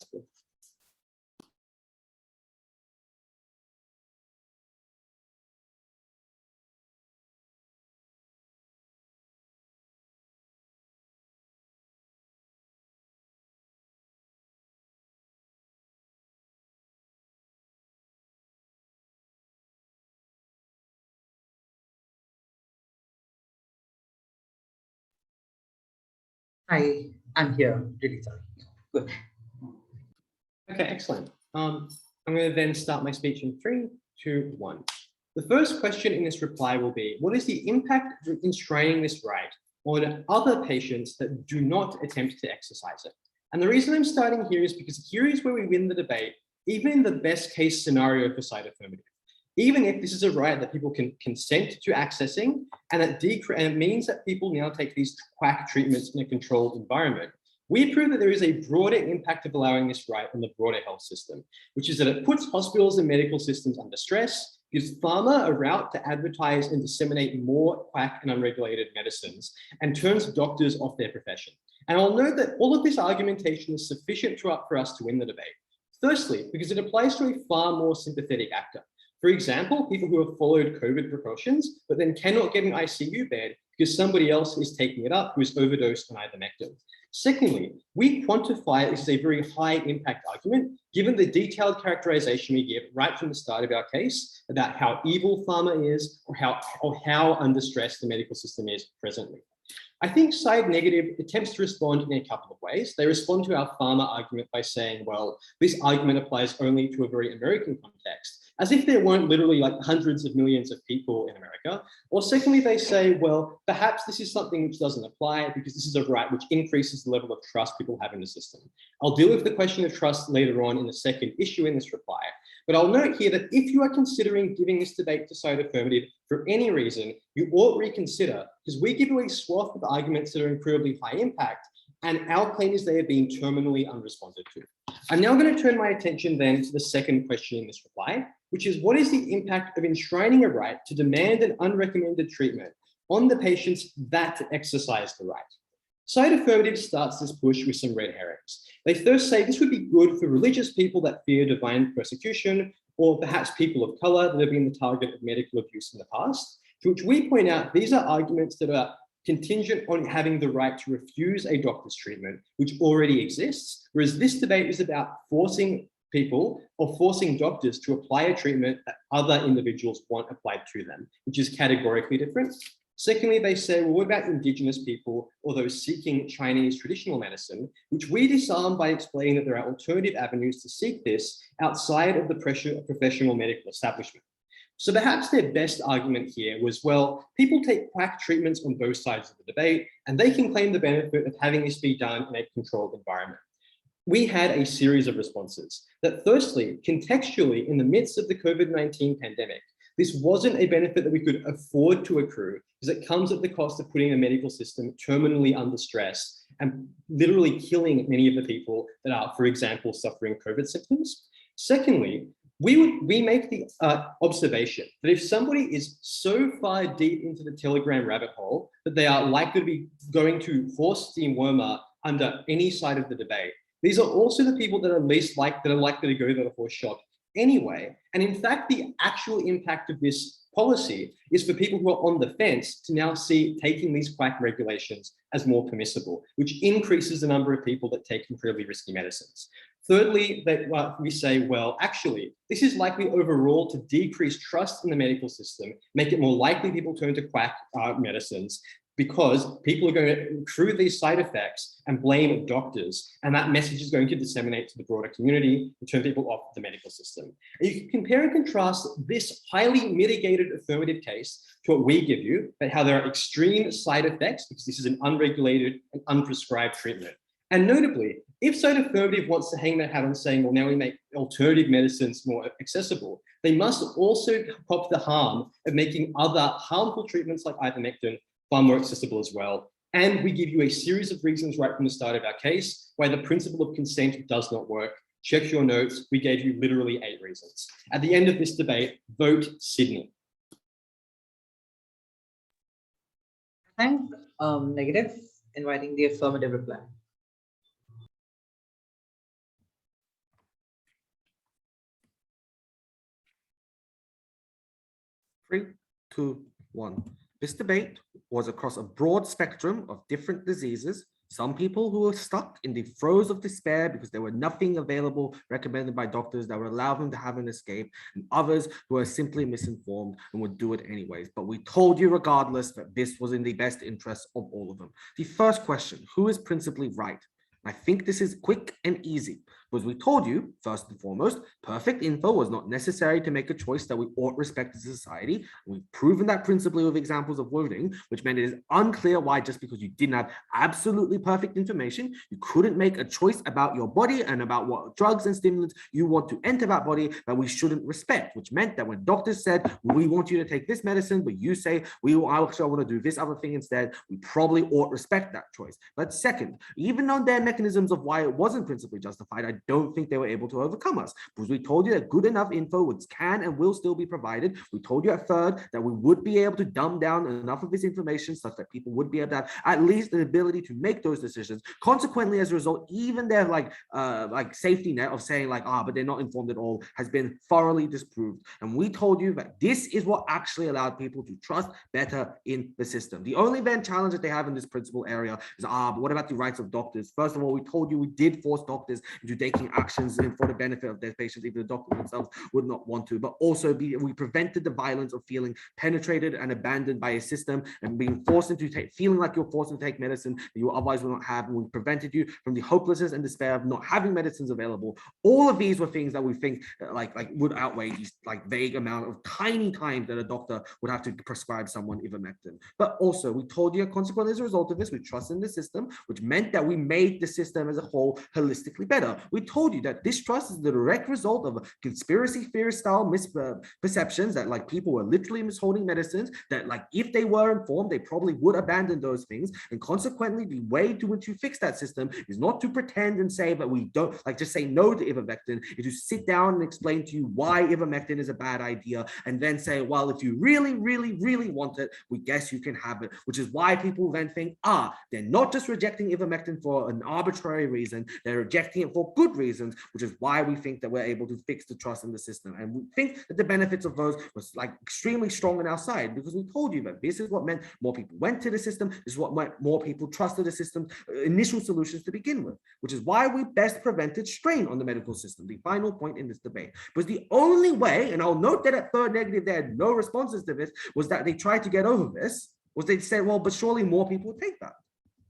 I'm here. Really sorry. Good. Okay, excellent. I'm going to then start my speech in 3, 2, 1. The first question in this reply will be, what is the impact of constraining this right on other patients that do not attempt to exercise it? And the reason I'm starting here is because here is where we win the debate, even in the best case scenario for side affirmative. Even if this is a right that people can consent to accessing, and it means that people now take these quack treatments in a controlled environment, we prove that there is a broader impact of allowing this right on the broader health system, which is that it puts hospitals and medical systems under stress, gives pharma a route to advertise and disseminate more quack and unregulated medicines, and turns doctors off their profession. And I'll note that all of this argumentation is sufficient for us to win the debate. Firstly, because it applies to a far more sympathetic actor. For example, people who have followed COVID precautions, but then cannot get an ICU bed because somebody else is taking it up who is overdosed on ivermectin. Secondly, we quantify this as a very high impact argument, given the detailed characterization we give right from the start of our case about how evil pharma is or how under stress the medical system is presently. I think side negative attempts to respond in a couple of ways. They respond to our pharma argument by saying, well, this argument applies only to a very American context, as if there weren't literally like hundreds of millions of people in America. Or secondly, they say, well, perhaps this is something which doesn't apply because this is a right which increases the level of trust people have in the system. I'll deal with the question of trust later on in the second issue in this reply. But I'll note here that if you are considering giving this debate to side affirmative for any reason, you ought reconsider, because we give away swath of arguments that are incredibly high impact, and our claim is they have been terminally unresponded to. I'm now going to turn my attention then to the second question in this reply, which is what is the impact of enshrining a right to demand an unrecommended treatment on the patients that exercise the right? Side affirmative starts this push with some red herrings. They first say this would be good for religious people that fear divine persecution, or perhaps people of color that have been the target of medical abuse in the past, to which we point out these are arguments that are contingent on having the right to refuse a doctor's treatment, which already exists, whereas this debate is about forcing people or forcing doctors to apply a treatment that other individuals want applied to them, which is categorically different. Secondly, they say, well, what about indigenous people or those seeking Chinese traditional medicine, which we disarm by explaining that there are alternative avenues to seek this outside of the pressure of professional medical establishment. So perhaps their best argument here was, well, people take quack treatments on both sides of the debate, and they can claim the benefit of having this be done in a controlled environment. We had a series of responses that firstly, contextually, in the midst of the COVID-19 pandemic, this wasn't a benefit that we could afford to accrue because it comes at the cost of putting the medical system terminally under stress and literally killing many of the people that are, for example, suffering COVID symptoms. Secondly, we make the observation that if somebody is so far deep into the Telegram rabbit hole that they are likely to be going to horse steamwormer under any side of the debate, these are also the people that are likely to go to the horse shop anyway. And in fact, the actual impact of this policy is for people who are on the fence to now see taking these quack regulations as more permissible, which increases the number of people that take incredibly risky medicines. Thirdly, we say, well, actually, this is likely overall to decrease trust in the medical system, make it more likely people turn to quack medicines, because people are going to accrue these side effects and blame doctors. And that message is going to disseminate to the broader community and turn people off the medical system. And you can compare and contrast this highly mitigated affirmative case to what we give you, but how there are extreme side effects because this is an unregulated and unprescribed treatment. And notably, if Side Affirmative wants to hang their hat on saying, well, now we make alternative medicines more accessible, they must also cop the harm of making other harmful treatments like ivermectin far more accessible as well. And we give you a series of reasons right from the start of our case why the principle of consent does not work. Check your notes. We gave you literally 8 reasons. At the end of this debate, vote Sydney. Thanks. Negative, inviting the affirmative reply. 3, 2, 1. This debate was across a broad spectrum of different diseases. Some people who were stuck in the throes of despair because there were nothing available recommended by doctors that would allow them to have an escape, and others who are simply misinformed and would do it anyways. But we told you regardless that this was in the best interest of all of them. The first question, who is principally right? I think this is quick and easy, because we told you, first and foremost, perfect info was not necessary to make a choice that we ought respect as a society. We've proven that principally with examples of voting, which meant it is unclear why just because you didn't have absolutely perfect information, you couldn't make a choice about your body and about what drugs and stimulants you want to enter that body that we shouldn't respect, which meant that when doctors said, we want you to take this medicine, but you say, I actually want to do this other thing instead, we probably ought respect that choice. But second, even on their mechanisms of why it wasn't principally justified, I don't think they were able to overcome us, because we told you that good enough info can and will still be provided. We told you at third that we would be able to dumb down enough of this information such that people would be able to have at least the ability to make those decisions. Consequently, as a result, even their safety net of saying but they're not informed at all has been thoroughly disproved. And we told you that this is what actually allowed people to trust better in the system. The only then challenge that they have in this principal area is, but what about the rights of doctors? First of all, we told you we did force doctors into taking actions for the benefit of their patients, even the doctors themselves would not want to, but also we prevented the violence of feeling penetrated and abandoned by a system and being forced into feeling like you're forced to take medicine that you otherwise would not have, and we prevented you from the hopelessness and despair of not having medicines available. All of these were things that we think would outweigh these vague amount of tiny time that a doctor would have to prescribe someone ivermectin. But also we told you, consequently as a result of this, we trust in the system, which meant that we made the system as a whole holistically better. We told you that this trust is the direct result of conspiracy theorist style misperceptions that people were literally misholding medicines, that if they were informed, they probably would abandon those things. And consequently, the way to which you fix that system is not to pretend and say that we don't just say no to ivermectin, is to sit down and explain to you why ivermectin is a bad idea, and then say, well, if you really, really, really want it, we guess you can have it, which is why people then think, they're not just rejecting ivermectin for an arbitrary reason, they're rejecting it for good reasons, which is why we think that we're able to fix the trust in the system. And we think that the benefits of those was extremely strong on our side, because we told you that this is what meant more people went to the system, this is what meant more people trusted the system, initial solutions to begin with, which is why we best prevented strain on the medical system. The final point in this debate was the only way, and I'll note that at third negative they had no responses to this, was that they tried to get over this, was they said, well, but surely more people would take that,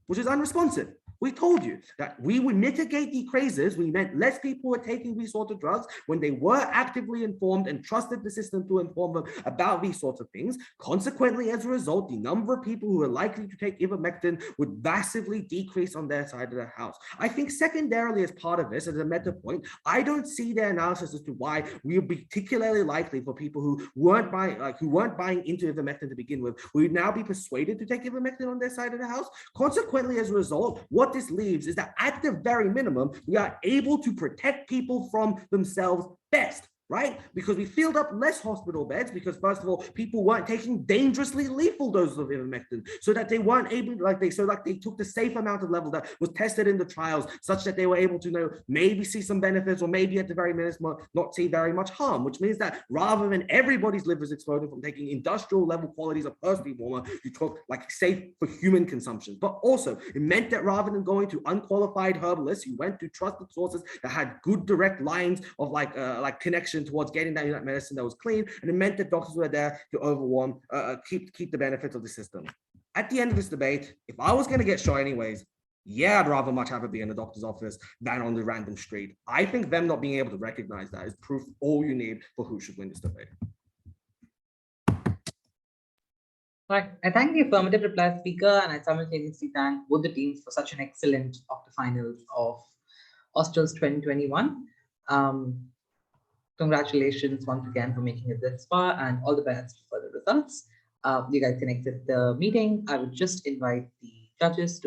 which is unresponsive. We told you that we would mitigate the crazes. We meant less people were taking these sorts of drugs when they were actively informed and trusted the system to inform them about these sorts of things. Consequently, as a result, the number of people who are likely to take ivermectin would massively decrease on their side of the house. I think secondarily, as part of this, as a meta point, I don't see their analysis as to why we would be particularly likely for people who weren't buying into ivermectin to begin with, would now be persuaded to take ivermectin on their side of the house. Consequently, as a result, what this leaves is that at the very minimum, we are able to protect people from themselves best, right? Because we filled up less hospital beds because, first of all, people weren't taking dangerously lethal doses of ivermectin, so that they weren't able, they took the safe amount of level that was tested in the trials, such that they were able to maybe see some benefits, or maybe at the very minimum not see very much harm, which means that rather than everybody's livers exploding from taking industrial level qualities of earth warmer, you took like safe for human consumption. But also, it meant that rather than going to unqualified herbalists, you went to trusted sources that had good direct lines of connection towards getting that medicine that was clean, and it meant that doctors were there to keep the benefits of the system. At the end of this debate, if I was going to get shot anyways, yeah, I'd rather much have it be in the doctor's office than on the random street. I think them not being able to recognize that is proof all you need for who should win this debate. Right. I thank the affirmative reply speaker, and I simultaneously thank both the teams for such an excellent Octo-Finals of Australs 2021. Congratulations once again for making it this far, and all the best for the results. You guys can exit the meeting. I would just invite the judges to